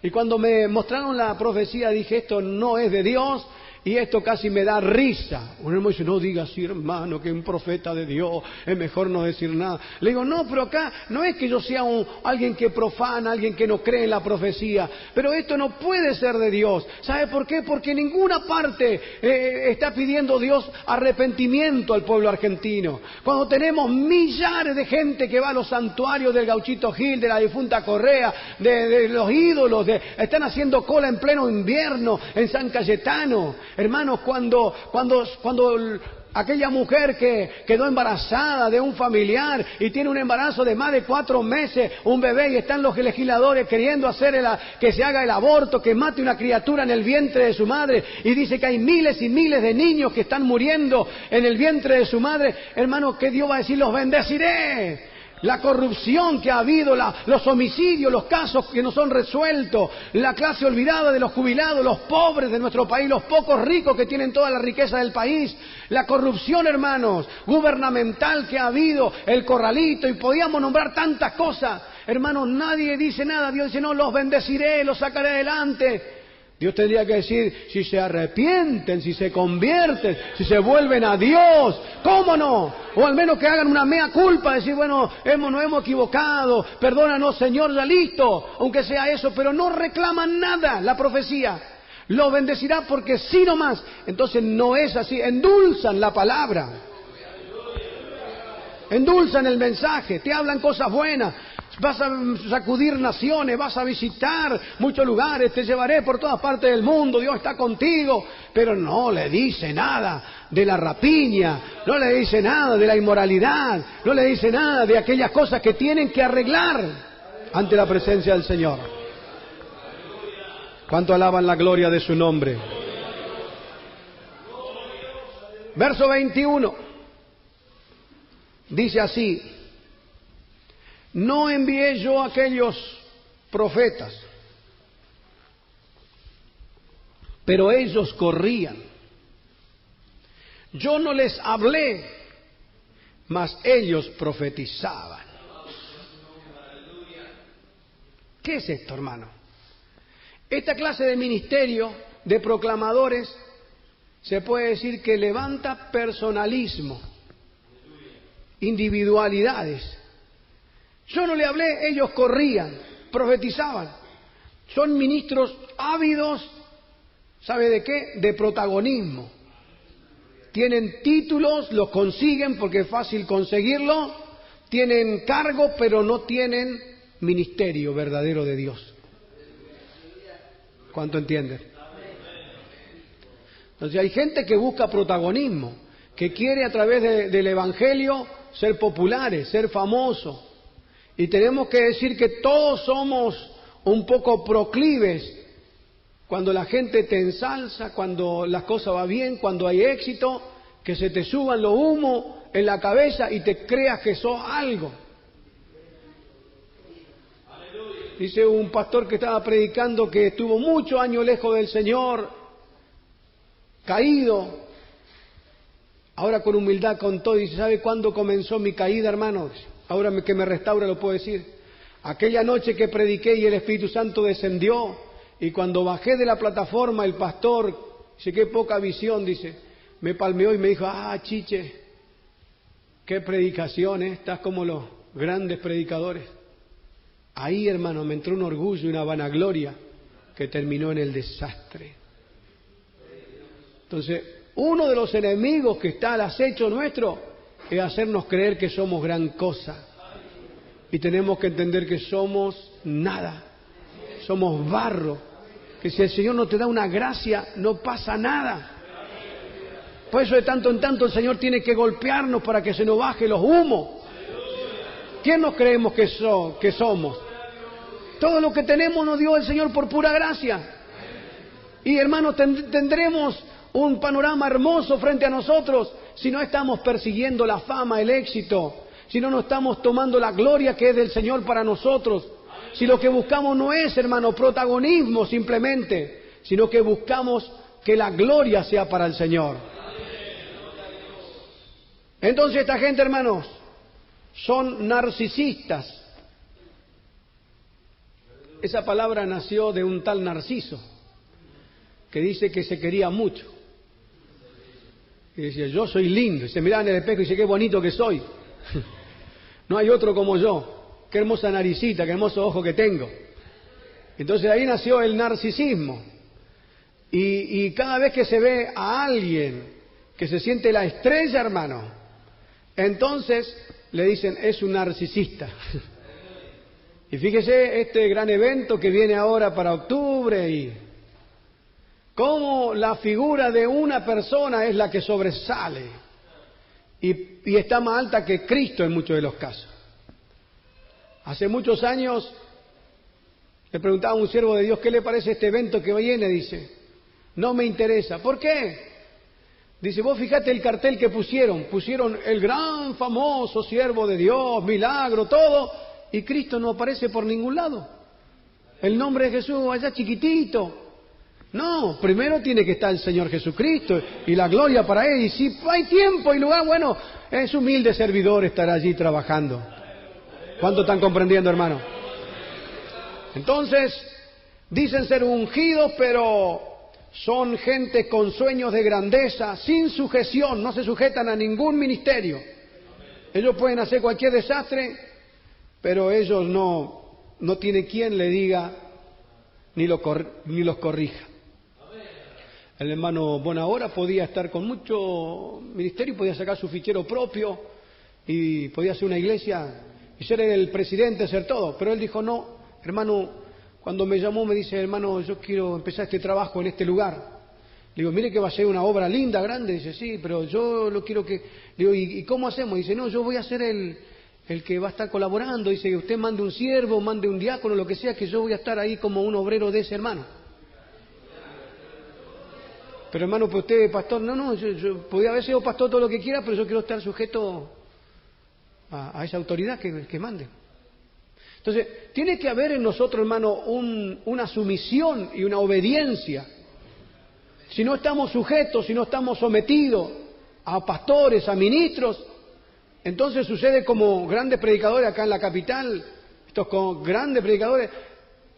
Y cuando me mostraron la profecía dije, esto no es de Dios, y esto casi me da risa. Un hermano dice, no diga así, hermano, que un profeta de Dios es mejor no decir nada. Le digo, no, pero acá no es que yo sea alguien que profana, alguien que no cree en la profecía, pero esto no puede ser de Dios. ¿Sabe por qué? Porque en ninguna parte está pidiendo Dios arrepentimiento al pueblo argentino. Cuando tenemos millares de gente que va a los santuarios del Gauchito Gil, de la difunta Correa, de los ídolos, están haciendo cola en pleno invierno en San Cayetano. Hermanos, cuando aquella mujer que quedó embarazada de un familiar y tiene un embarazo de más de 4 meses, un bebé, y están los legisladores queriendo hacer que se haga el aborto, que mate una criatura en el vientre de su madre, y dice que hay miles y miles de niños que están muriendo en el vientre de su madre, hermanos, ¿qué Dios va a decir? Los bendeciré. La corrupción que ha habido, los homicidios, los casos que no son resueltos, la clase olvidada de los jubilados, los pobres de nuestro país, los pocos ricos que tienen toda la riqueza del país, la corrupción, hermanos, gubernamental que ha habido, el corralito, y podíamos nombrar tantas cosas. Hermanos, nadie dice nada. Dios dice, no, los bendeciré, los sacaré adelante. Dios tendría que decir, si se arrepienten, si se convierten, si se vuelven a Dios, ¿cómo no? O al menos que hagan una mea culpa, decir, bueno, nos hemos equivocado, perdónanos Señor, ya listo, aunque sea eso, pero no reclaman nada la profecía. Lo bendecirá porque sí nomás. Entonces no es así, endulzan la palabra, endulzan el mensaje, te hablan cosas buenas. Vas a sacudir naciones, vas a visitar muchos lugares, te llevaré por todas partes del mundo, Dios está contigo, pero no le dice nada de la rapiña, no le dice nada de la inmoralidad, no le dice nada de aquellas cosas que tienen que arreglar ante la presencia del Señor. ¿Cuánto alaban la gloria de su nombre? Verso 21 dice así: no envié yo a aquellos profetas, pero ellos corrían. Yo no les hablé, mas ellos profetizaban. ¿Qué es esto, hermano? Esta clase de ministerio de proclamadores se puede decir que levanta personalismo, individualidades. Yo no le hablé, ellos corrían, profetizaban. Son ministros ávidos, ¿sabe de qué? De protagonismo. Tienen títulos, los consiguen porque es fácil conseguirlo. Tienen cargo, pero no tienen ministerio verdadero de Dios. ¿Cuánto entienden? Entonces hay gente que busca protagonismo, que quiere a través del Evangelio ser populares, ser famosos. Y tenemos que decir que todos somos un poco proclives cuando la gente te ensalza, cuando las cosas van bien, cuando hay éxito, que se te suban los humos en la cabeza y te creas que sos algo. Dice un pastor que estaba predicando que estuvo muchos años lejos del Señor, caído. Ahora con humildad contó, dice, ¿sabe cuándo comenzó mi caída, hermanos? Ahora que me restaura lo puedo decir. Aquella noche que prediqué y el Espíritu Santo descendió, y cuando bajé de la plataforma el pastor, dice, qué poca visión, dice, me palmeó y me dijo, chiche, qué predicación, estás como los grandes predicadores. Ahí, hermano, me entró un orgullo y una vanagloria que terminó en el desastre. Entonces, uno de los enemigos que está al acecho nuestro es hacernos creer que somos gran cosa. Y tenemos que entender que somos nada, somos barro, que si el Señor no te da una gracia, no pasa nada. Por eso de tanto en tanto el Señor tiene que golpearnos para que se nos baje los humos. ¿Quién nos creemos que somos? Todo lo que tenemos nos dio el Señor por pura gracia. Y hermanos, tendremos un panorama hermoso frente a nosotros si no estamos persiguiendo la fama, el éxito, si no estamos tomando la gloria que es del Señor para nosotros, si lo que buscamos no es, hermano, protagonismo simplemente, sino que buscamos que la gloria sea para el Señor. Entonces esta gente, hermanos, son narcisistas. Esa palabra nació de un tal Narciso, que dice que se quería mucho. Y decía, yo soy lindo. Y se miraba en el espejo y dice, qué bonito que soy. No hay otro como yo. Qué hermosa naricita, qué hermoso ojo que tengo. Entonces ahí nació el narcisismo. Y cada vez que se ve a alguien que se siente la estrella, hermano, entonces le dicen, es un narcisista. Y fíjese este gran evento que viene ahora para octubre y cómo la figura de una persona es la que sobresale y está más alta que Cristo en muchos de los casos. Hace muchos años le preguntaba a un siervo de Dios, ¿qué le parece este evento que viene? Dice, no me interesa. ¿Por qué? Dice, vos fíjate el cartel que pusieron el gran famoso siervo de Dios, milagro, todo, y Cristo no aparece por ningún lado. El nombre de Jesús allá chiquitito. No, primero tiene que estar el Señor Jesucristo y la gloria para Él. Y si hay tiempo y lugar, bueno, es humilde servidor estar allí trabajando. ¿Cuánto están comprendiendo, hermano? Entonces, dicen ser ungidos, pero son gente con sueños de grandeza, sin sujeción, no se sujetan a ningún ministerio. Ellos pueden hacer cualquier desastre, pero ellos no tienen quien le diga ni los corrija. El hermano Bonahora podía estar con mucho ministerio, podía sacar su fichero propio y podía hacer una iglesia y ser el presidente, ser todo. Pero él dijo, no, hermano, cuando me llamó me dice, hermano, yo quiero empezar este trabajo en este lugar. Le digo, mire que va a ser una obra linda, grande. Dice, sí, pero yo lo quiero que... Le digo, ¿y cómo hacemos? Dice, no, yo voy a ser el que va a estar colaborando. Dice, que usted mande un siervo, mande un diácono, lo que sea, que yo voy a estar ahí como un obrero de ese hermano. Pero hermano, pues usted, pastor, no, yo podía haber sido pastor todo lo que quiera, pero yo quiero estar sujeto a esa autoridad que mande. Entonces, tiene que haber en nosotros, hermano, una sumisión y una obediencia. Si no estamos sujetos, si no estamos sometidos a pastores, a ministros, entonces sucede como grandes predicadores acá en la capital, estos grandes predicadores,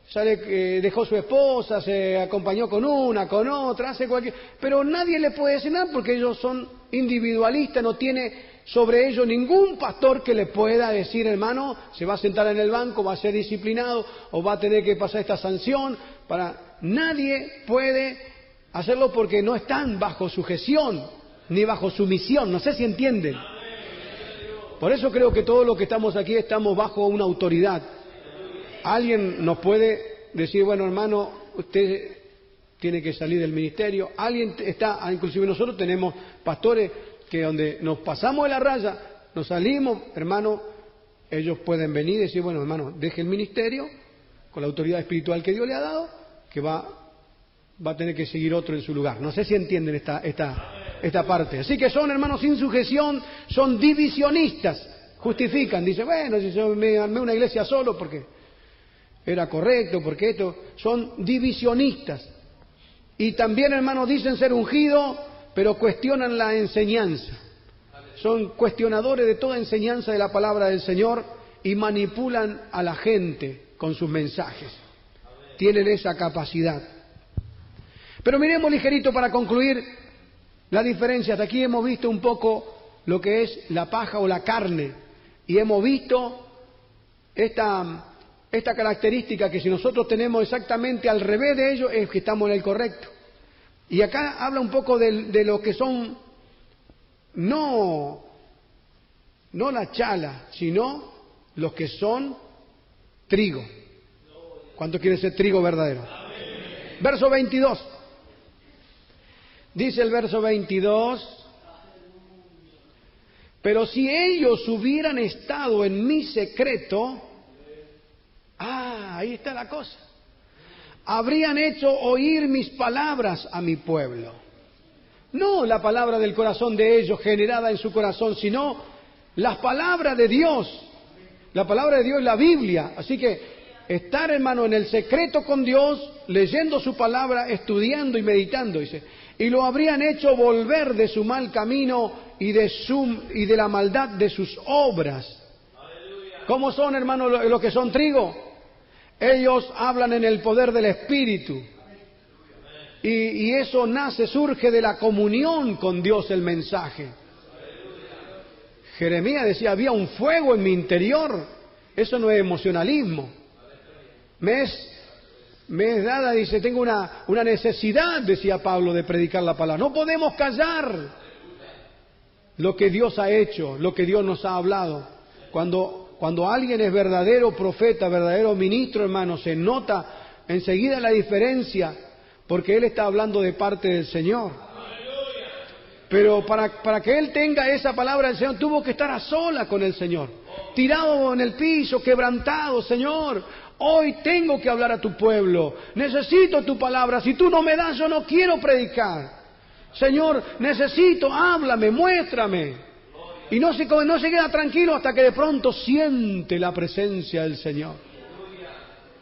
sale que dejó su esposa, se acompañó con una, con otra, hace cualquier... Pero nadie le puede decir nada porque ellos son individualistas, no tiene sobre ellos ningún pastor que le pueda decir, hermano, se va a sentar en el banco, va a ser disciplinado o va a tener que pasar esta sanción. Nadie puede hacerlo porque no están bajo sujeción ni bajo sumisión, no sé si entienden. Por eso creo que todos los que estamos aquí estamos bajo una autoridad. Alguien nos puede decir, bueno, hermano, usted tiene que salir del ministerio. Alguien está, inclusive nosotros tenemos pastores que donde nos pasamos de la raya, nos salimos, hermano, ellos pueden venir y decir, bueno, hermano, deje el ministerio con la autoridad espiritual que Dios le ha dado, que va a tener que seguir otro en su lugar. No sé si entienden esta parte. Así que son, hermanos, sin sujeción, son divisionistas, justifican, dicen, bueno, si yo me armé una iglesia solo porque era correcto, porque esto, son divisionistas. Y también, hermanos, dicen ser ungidos, pero cuestionan la enseñanza. Son cuestionadores de toda enseñanza de la palabra del Señor y manipulan a la gente con sus mensajes. Tienen esa capacidad. Pero miremos ligerito para concluir la diferencia. Hasta aquí hemos visto un poco lo que es la paja o la carne. Y hemos visto esta característica que si nosotros tenemos exactamente al revés de ello es que estamos en el correcto. Y acá habla un poco de lo que son, no la chala, sino los que son trigo. ¿Cuánto quiere ser trigo verdadero? Verso 22. Dice el verso 22: pero si ellos hubieran estado en mi secreto, ahí está la cosa, habrían hecho oír mis palabras a mi pueblo. No la palabra del corazón de ellos generada en su corazón, sino las palabras de Dios. La palabra de Dios es la Biblia. Así que estar, hermano, en el secreto con Dios, leyendo su palabra, estudiando y meditando, dice, y lo habrían hecho volver de su mal camino y de la maldad de sus obras. ¿Cómo son, hermano, los que son trigo? Ellos hablan en el poder del Espíritu. Y eso surge de la comunión con Dios, el mensaje. Jeremías decía, había un fuego en mi interior. Eso no es emocionalismo. Me es dada, dice, tengo una necesidad, decía Pablo, de predicar la palabra. No podemos callar lo que Dios ha hecho, lo que Dios nos ha hablado. Cuando alguien es verdadero profeta, verdadero ministro, hermano, se nota enseguida la diferencia, porque él está hablando de parte del Señor. Pero para que él tenga esa palabra del Señor, tuvo que estar a sola con el Señor, tirado en el piso, quebrantado. Señor, hoy tengo que hablar a tu pueblo, necesito tu palabra, si tú no me das, yo no quiero predicar. Señor, necesito, háblame, muéstrame. Y no se queda tranquilo hasta que de pronto siente la presencia del Señor.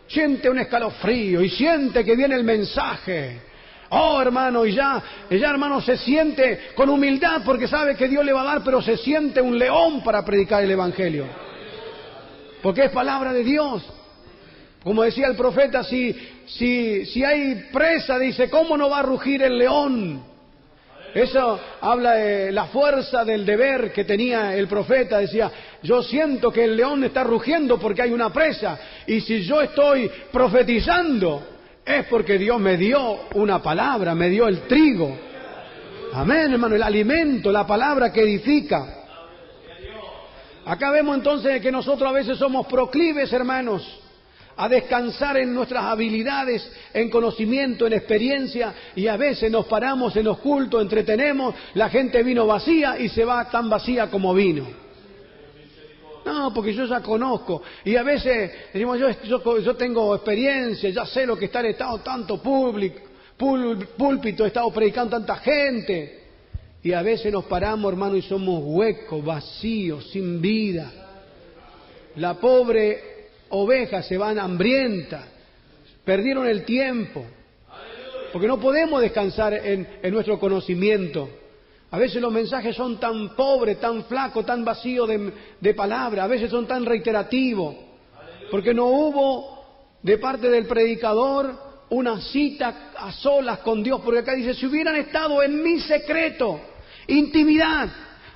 Siente un escalofrío y siente que viene el mensaje. Oh, hermano, y ya hermano se siente con humildad porque sabe que Dios le va a dar, pero se siente un león para predicar el Evangelio. Porque es palabra de Dios. Como decía el profeta, si hay presa, dice, ¿cómo no va a rugir el león? Eso habla de la fuerza del deber que tenía el profeta. Decía, yo siento que el león está rugiendo porque hay una presa. Y si yo estoy profetizando, es porque Dios me dio una palabra, me dio el trigo. Amén, hermano, el alimento, la palabra que edifica. Acá vemos entonces que nosotros a veces somos proclives, hermanos, a descansar en nuestras habilidades, en conocimiento, en experiencia, y a veces nos paramos en los cultos, entretenemos, la gente vino vacía y se va tan vacía como vino. No, porque yo ya conozco, y a veces decimos, yo tengo experiencia, ya sé lo que está en estado tanto púlpito, he estado predicando tanta gente, y a veces nos paramos, hermano, y somos huecos, vacíos, sin vida. La pobre ovejas se van hambrientas, perdieron el tiempo, porque no podemos descansar en nuestro conocimiento. A veces los mensajes son tan pobres, tan flacos, tan vacíos de palabra, a veces son tan reiterativos, porque no hubo de parte del predicador una cita a solas con Dios, porque acá dice, si hubieran estado en mi secreto, intimidad.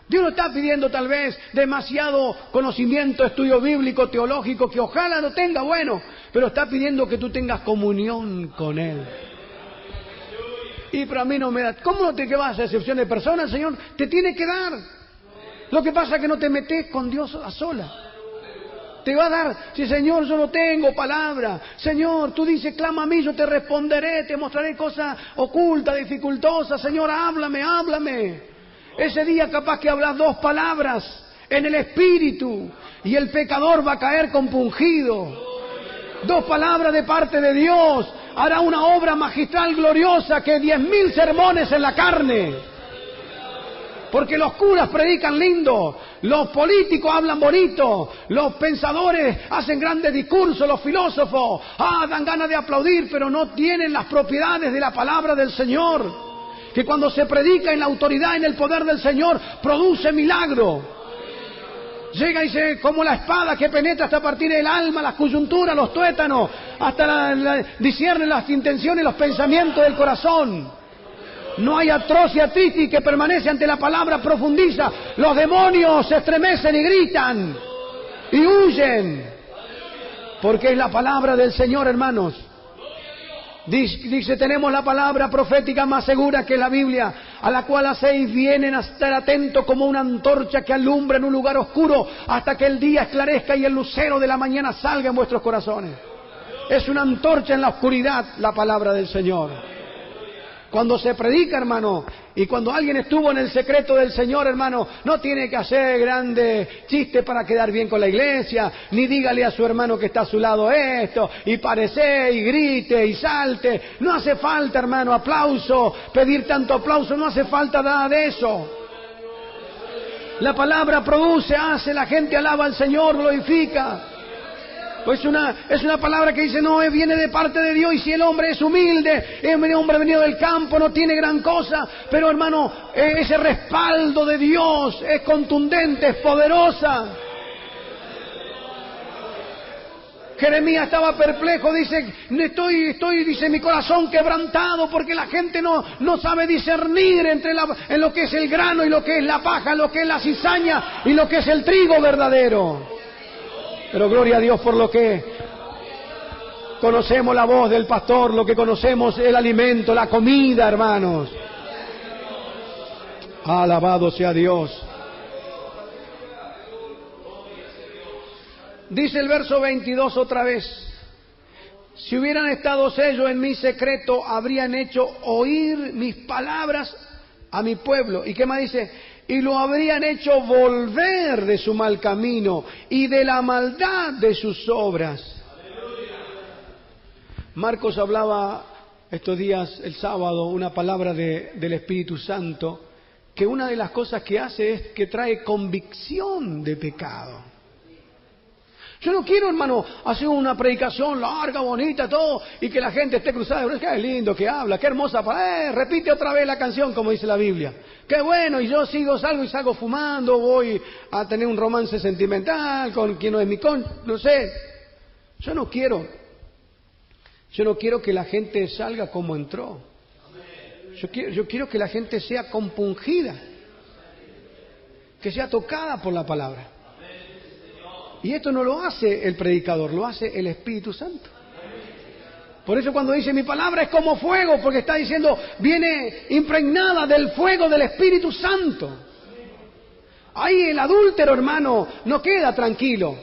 Dios no está pidiendo tal vez demasiado conocimiento, estudio bíblico, teológico, que ojalá lo tenga, bueno, pero está pidiendo que tú tengas comunión con Él. Y para mí no me da. ¿Cómo no te vas a excepción de personas, Señor? Te tiene que dar. Lo que pasa es que no te metes con Dios a sola. Te va a dar. Si, Señor, yo no tengo palabra. Señor, tú dices, clama a mí, yo te responderé, te mostraré cosas ocultas, dificultosas. Señor, háblame. Ese día capaz que hablas 2 palabras en el Espíritu y el pecador va a caer compungido. 2 palabras de parte de Dios hará una obra magistral gloriosa que 10.000 sermones en la carne. Porque los curas predican lindo, los políticos hablan bonito, los pensadores hacen grandes discursos, los filósofos dan ganas de aplaudir, pero no tienen las propiedades de la palabra del Señor. Que cuando se predica en la autoridad, en el poder del Señor, produce milagro. Llega y dice, como la espada que penetra hasta partir el alma, las coyunturas, los tuétanos, hasta discierne las intenciones y los pensamientos del corazón. No hay atroz y atristi que permanece ante la palabra, profundiza. Los demonios se estremecen y gritan y huyen. Porque es la palabra del Señor, hermanos. Dice, tenemos la palabra profética más segura que la Biblia, a la cual hacéis vienen a estar atentos como una antorcha que alumbra en un lugar oscuro hasta que el día esclarezca y el lucero de la mañana salga en vuestros corazones. Es una antorcha en la oscuridad la palabra del Señor. Cuando se predica, hermano, y cuando alguien estuvo en el secreto del Señor, hermano, no tiene que hacer grandes chistes para quedar bien con la iglesia, ni dígale a su hermano que está a su lado esto, y parece, y grite, y salte. No hace falta, hermano, aplauso, pedir tanto aplauso, no hace falta nada de eso. La palabra produce, hace, la gente alaba al Señor, glorifica. Pues es una palabra que dice, no, viene de parte de Dios, y si el hombre es humilde, es un hombre venido del campo, no tiene gran cosa, pero hermano, ese respaldo de Dios es contundente, es poderosa. Jeremías estaba perplejo, dice, dice, mi corazón quebrantado, porque la gente no sabe discernir en lo que es el grano y lo que es la paja, lo que es la cizaña y lo que es el trigo verdadero. Pero gloria a Dios por lo que conocemos la voz del pastor, lo que conocemos el alimento, la comida, hermanos. Alabado sea Dios. Dice el verso 22 otra vez: si hubieran estado ellos en mi secreto, habrían hecho oír mis palabras a mi pueblo. ¿Y qué más dice? Y lo habrían hecho volver de su mal camino y de la maldad de sus obras. Marcos hablaba estos días, el sábado, una palabra del Espíritu Santo, que una de las cosas que hace es que trae convicción de pecado. Yo no quiero, hermano, hacer una predicación larga, bonita, todo, y que la gente esté cruzada. Qué lindo que habla, qué hermosa. Repite otra vez la canción, como dice la Biblia. Qué bueno, y yo salgo fumando, voy a tener un romance sentimental con quien no es mi no sé. Yo no quiero que la gente salga como entró. Yo quiero que la gente sea compungida, que sea tocada por la palabra. Y esto no lo hace el predicador, lo hace el Espíritu Santo. Por eso cuando dice mi palabra es como fuego, porque está diciendo, viene impregnada del fuego del Espíritu Santo. Ahí el adúltero, hermano, no queda tranquilo,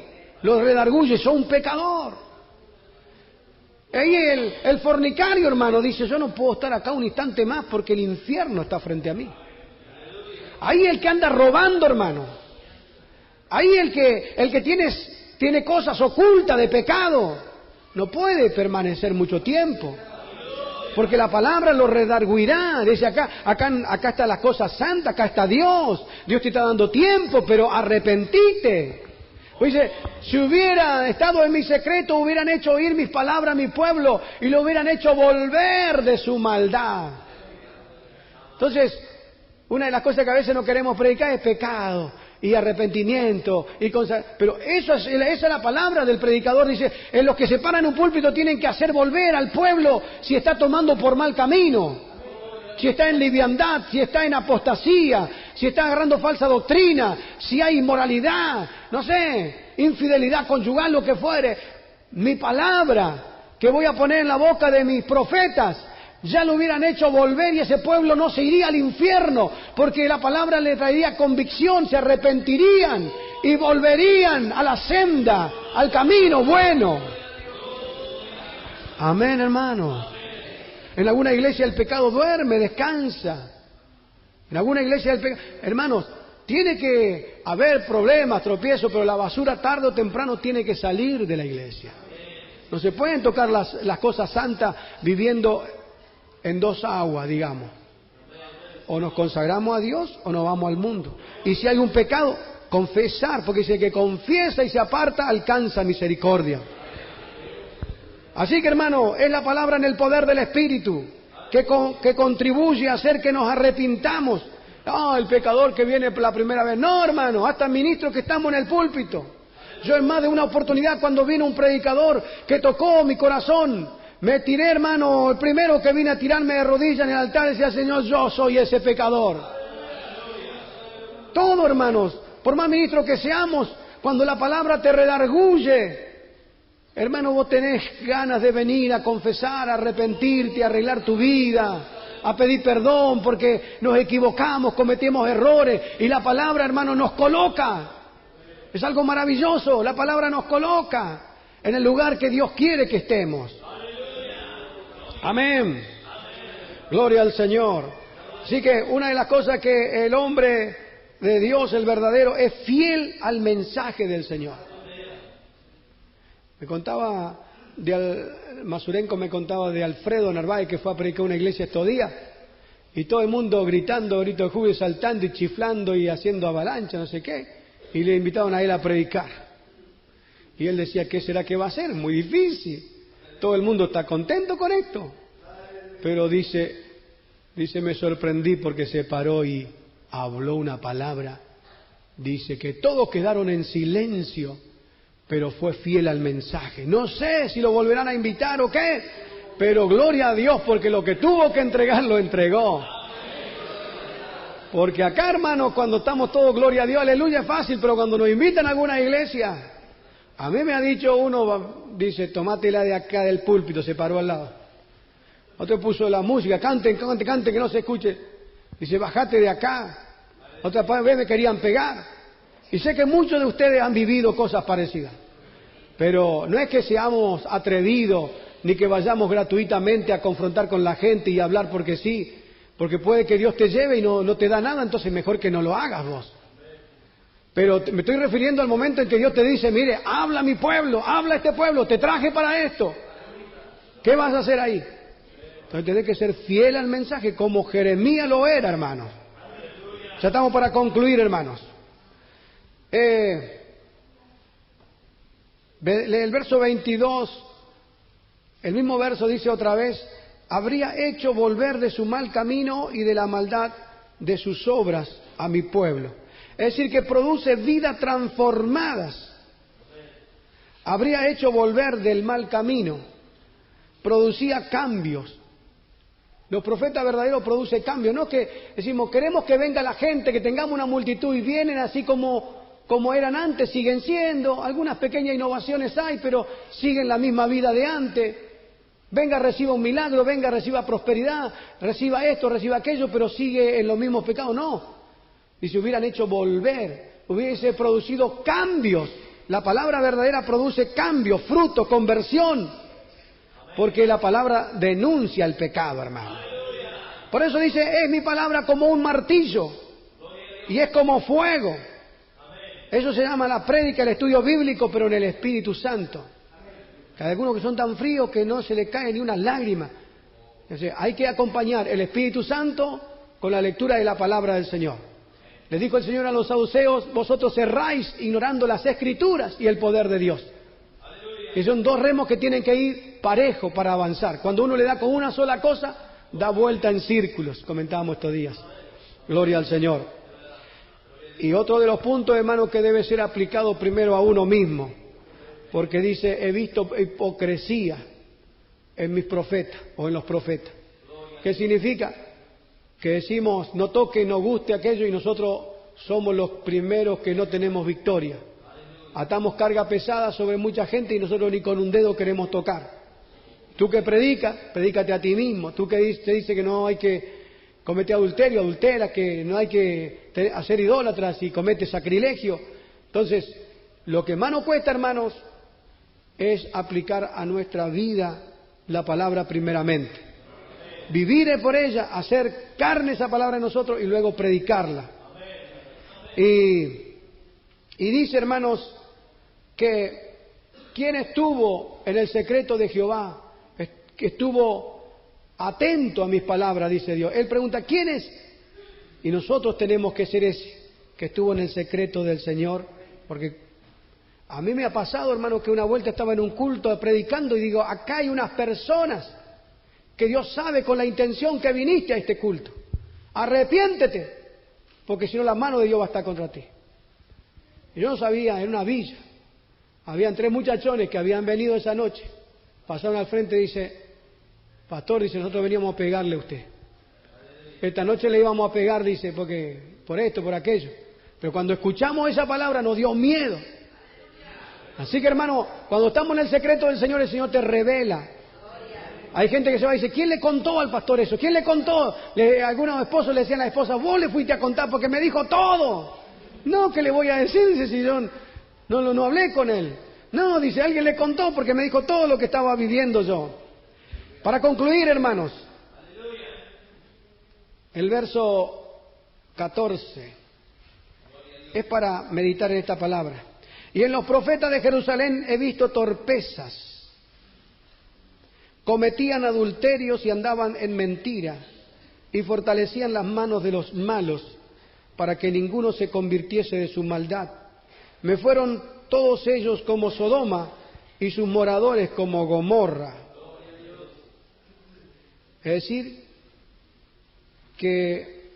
lo redarguye, soy un pecador. Ahí el fornicario, hermano, dice, yo no puedo estar acá un instante más porque el infierno está frente a mí. Ahí el que anda robando, hermano. Ahí el que tiene cosas ocultas de pecado, no puede permanecer mucho tiempo, porque la palabra lo redarguirá. Dice acá está la cosa santa, acá está Dios te está dando tiempo, pero arrepentite. Pues dice, si hubiera estado en mi secreto, hubieran hecho oír mis palabras a mi pueblo y lo hubieran hecho volver de su maldad. Entonces, una de las cosas que a veces no queremos predicar es pecado y arrepentimiento, pero esa es la palabra del predicador. Dice, en los que se paran en un púlpito tienen que hacer volver al pueblo si está tomando por mal camino, si está en liviandad, si está en apostasía, si está agarrando falsa doctrina, si hay inmoralidad, no sé, infidelidad conyugal, lo que fuere. Mi palabra que voy a poner en la boca de mis profetas ya lo hubieran hecho volver y ese pueblo no se iría al infierno, porque la palabra le traería convicción, se arrepentirían y volverían a la senda, al camino bueno. Amén, hermano. En alguna iglesia el pecado duerme, descansa. En alguna iglesia hermanos, tiene que haber problemas, tropiezos, pero la basura tarde o temprano tiene que salir de la iglesia. No se pueden tocar las cosas santas viviendo en dos aguas, digamos. O nos consagramos a Dios o nos vamos al mundo. Y si hay un pecado, confesar, porque dice que confiesa y se aparta, alcanza misericordia. Así que, hermano, es la palabra en el poder del Espíritu que contribuye a hacer que nos arrepintamos. No, el pecador que viene la primera vez. No, hermano, hasta ministros que estamos en el púlpito. Yo en más de una oportunidad, cuando vino un predicador que tocó mi corazón, me tiré, hermano, el primero que vine a tirarme de rodillas en el altar, decía, Señor, yo soy ese pecador. Todo, hermanos, por más ministros que seamos, cuando la palabra te redarguye, Hermano, vos tenés ganas de venir a confesar, a arrepentirte, a arreglar tu vida, a pedir perdón porque nos equivocamos, cometimos errores y la palabra, hermano, nos coloca. Es algo maravilloso, la palabra nos coloca en el lugar que Dios quiere que estemos. Amén. Gloria al Señor. Así que una de las cosas que el hombre de Dios, el verdadero, es fiel al mensaje del Señor. Me contaba, Masurenco me contaba de Alfredo Narváez, que fue a predicar una iglesia estos días, y todo el mundo gritando, grito de júbilo, saltando y chiflando y haciendo avalancha, no sé qué, y le invitaron a él a predicar. Y él decía, ¿qué será que va a hacer? Muy difícil. Todo el mundo está contento con esto. Pero dice, me sorprendí porque se paró y habló una palabra. Dice que todos quedaron en silencio, pero fue fiel al mensaje. No sé si lo volverán a invitar o qué, pero gloria a Dios, porque lo que tuvo que entregar, lo entregó. Porque acá, hermanos, cuando estamos todos, gloria a Dios, aleluya, es fácil, pero cuando nos invitan a alguna iglesia, a mí me ha dicho uno, dice, tomátela de acá del púlpito, se paró al lado. Otro puso la música, canten, que no se escuche. Dice, bajate de acá. Otra vez me querían pegar. Y sé que muchos de ustedes han vivido cosas parecidas. Pero no es que seamos atrevidos, ni que vayamos gratuitamente a confrontar con la gente y hablar porque sí. Porque puede que Dios te lleve y no te da nada, entonces mejor que no lo hagas vos. Pero me estoy refiriendo al momento en que Dios te dice, mire, habla a mi pueblo, habla a este pueblo, te traje para esto. ¿Qué vas a hacer ahí? Entonces tenés que ser fiel al mensaje, como Jeremías lo era, hermanos. Ya estamos para concluir, hermanos. El verso 22, el mismo verso dice otra vez, habría hecho volver de su mal camino y de la maldad de sus obras a mi pueblo. Es decir, que produce vidas transformadas. Habría hecho volver del mal camino, producía cambios. Los profetas verdaderos producen cambios, no que decimos, queremos que venga la gente, que tengamos una multitud y vienen así como eran antes, siguen siendo, algunas pequeñas innovaciones hay, pero siguen la misma vida de antes. Venga, reciba un milagro, venga, reciba prosperidad, reciba esto, reciba aquello, pero sigue en los mismos pecados. No. Y si hubieran hecho volver, hubiese producido cambios. La palabra verdadera produce cambios, fruto, conversión. Porque la palabra denuncia el pecado, hermano. Por eso dice, es mi palabra como un martillo y es como fuego. Eso se llama la prédica, el estudio bíblico, pero en el Espíritu Santo. Hay algunos que son tan fríos que no se les cae ni una lágrima. Entonces, hay que acompañar el Espíritu Santo con la lectura de la palabra del Señor. Les dijo el Señor a los saduceos, vosotros cerráis ignorando las Escrituras y el poder de Dios. Y son dos remos que tienen que ir parejo para avanzar. Cuando uno le da con una sola cosa, da vuelta en círculos, comentábamos estos días. Gloria al Señor. Y otro de los puntos, hermanos, que debe ser aplicado primero a uno mismo. Porque dice, he visto hipocresía en mis profetas o en los profetas. ¿Qué significa? Que decimos, no toque, no guste aquello y nosotros somos los primeros que no tenemos victoria. Atamos carga pesada sobre mucha gente y nosotros ni con un dedo queremos tocar. Tú que predicas, predícate a ti mismo. Tú que te dice que no hay que cometer adulterio, adultera, que no hay que hacer idólatras y comete sacrilegio. Entonces, lo que más nos cuesta, hermanos, es aplicar a nuestra vida la palabra primeramente. Vivir por ella, hacer carne esa palabra en nosotros y luego predicarla. Y dice, hermanos, que quien estuvo en el secreto de Jehová, que estuvo atento a mis palabras, dice Dios. Él pregunta, ¿quién es? Y nosotros tenemos que ser ese, que estuvo en el secreto del Señor, porque a mí me ha pasado, hermano, que una vuelta estaba en un culto predicando y digo, acá hay unas personas que Dios sabe con la intención que viniste a este culto. Arrepiéntete, porque si no la mano de Dios va a estar contra ti. Y yo no sabía, en una villa, habían 3 muchachones que habían venido esa noche, pasaron al frente y dice, pastor, dice, nosotros veníamos a pegarle a usted. Esta noche le íbamos a pegar, dice, porque por esto, por aquello. Pero cuando escuchamos esa palabra nos dio miedo. Así que, hermano, cuando estamos en el secreto del Señor, el Señor te revela. Hay gente que se va y dice, ¿quién le contó al pastor eso? ¿Quién le contó? Algunos esposos le decían a la esposa, vos le fuiste a contar porque me dijo todo. No, ¿qué le voy a decir? Dice, si yo no hablé con él. No, dice, alguien le contó porque me dijo todo lo que estaba viviendo yo. Para concluir, hermanos, el verso 14 es para meditar en esta palabra. Y en los profetas de Jerusalén he visto torpezas. Cometían adulterios y andaban en mentira, y fortalecían las manos de los malos, para que ninguno se convirtiese de su maldad. Me fueron todos ellos como Sodoma, y sus moradores como Gomorra. Es decir, que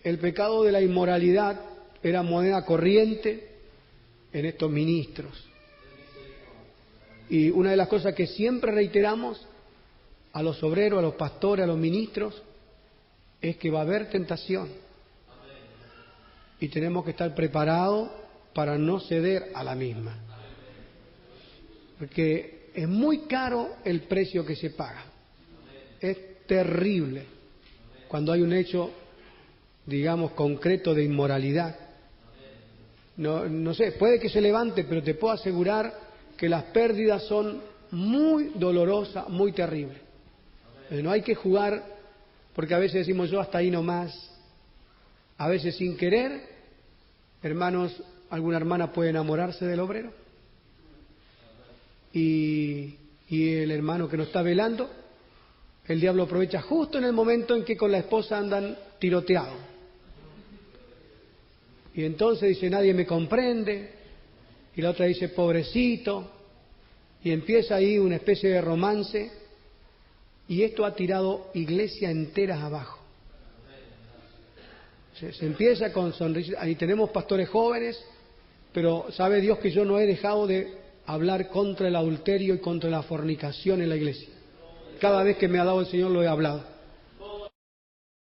el pecado de la inmoralidad era moneda corriente en estos ministros. Y una de las cosas que siempre reiteramos a los obreros, a los pastores, a los ministros, es que va a haber tentación. Y tenemos que estar preparados para no ceder a la misma. Porque es muy caro el precio que se paga. Es terrible cuando hay un hecho, digamos, concreto de inmoralidad. No sé, puede que se levante, pero te puedo asegurar que las pérdidas son muy dolorosas, muy terribles. No hay que jugar, porque a veces decimos yo hasta ahí nomás. A veces sin querer, hermanos, alguna hermana puede enamorarse del obrero. Y el hermano que no está velando, el diablo aprovecha justo en el momento en que con la esposa andan tiroteados. Y entonces dice, nadie me comprende. Y la otra dice, pobrecito, y empieza ahí una especie de romance, y esto ha tirado iglesias enteras abajo. Se empieza con sonrisas, ahí tenemos pastores jóvenes, pero sabe Dios que yo no he dejado de hablar contra el adulterio y contra la fornicación en la iglesia. Cada vez que me ha dado el Señor lo he hablado.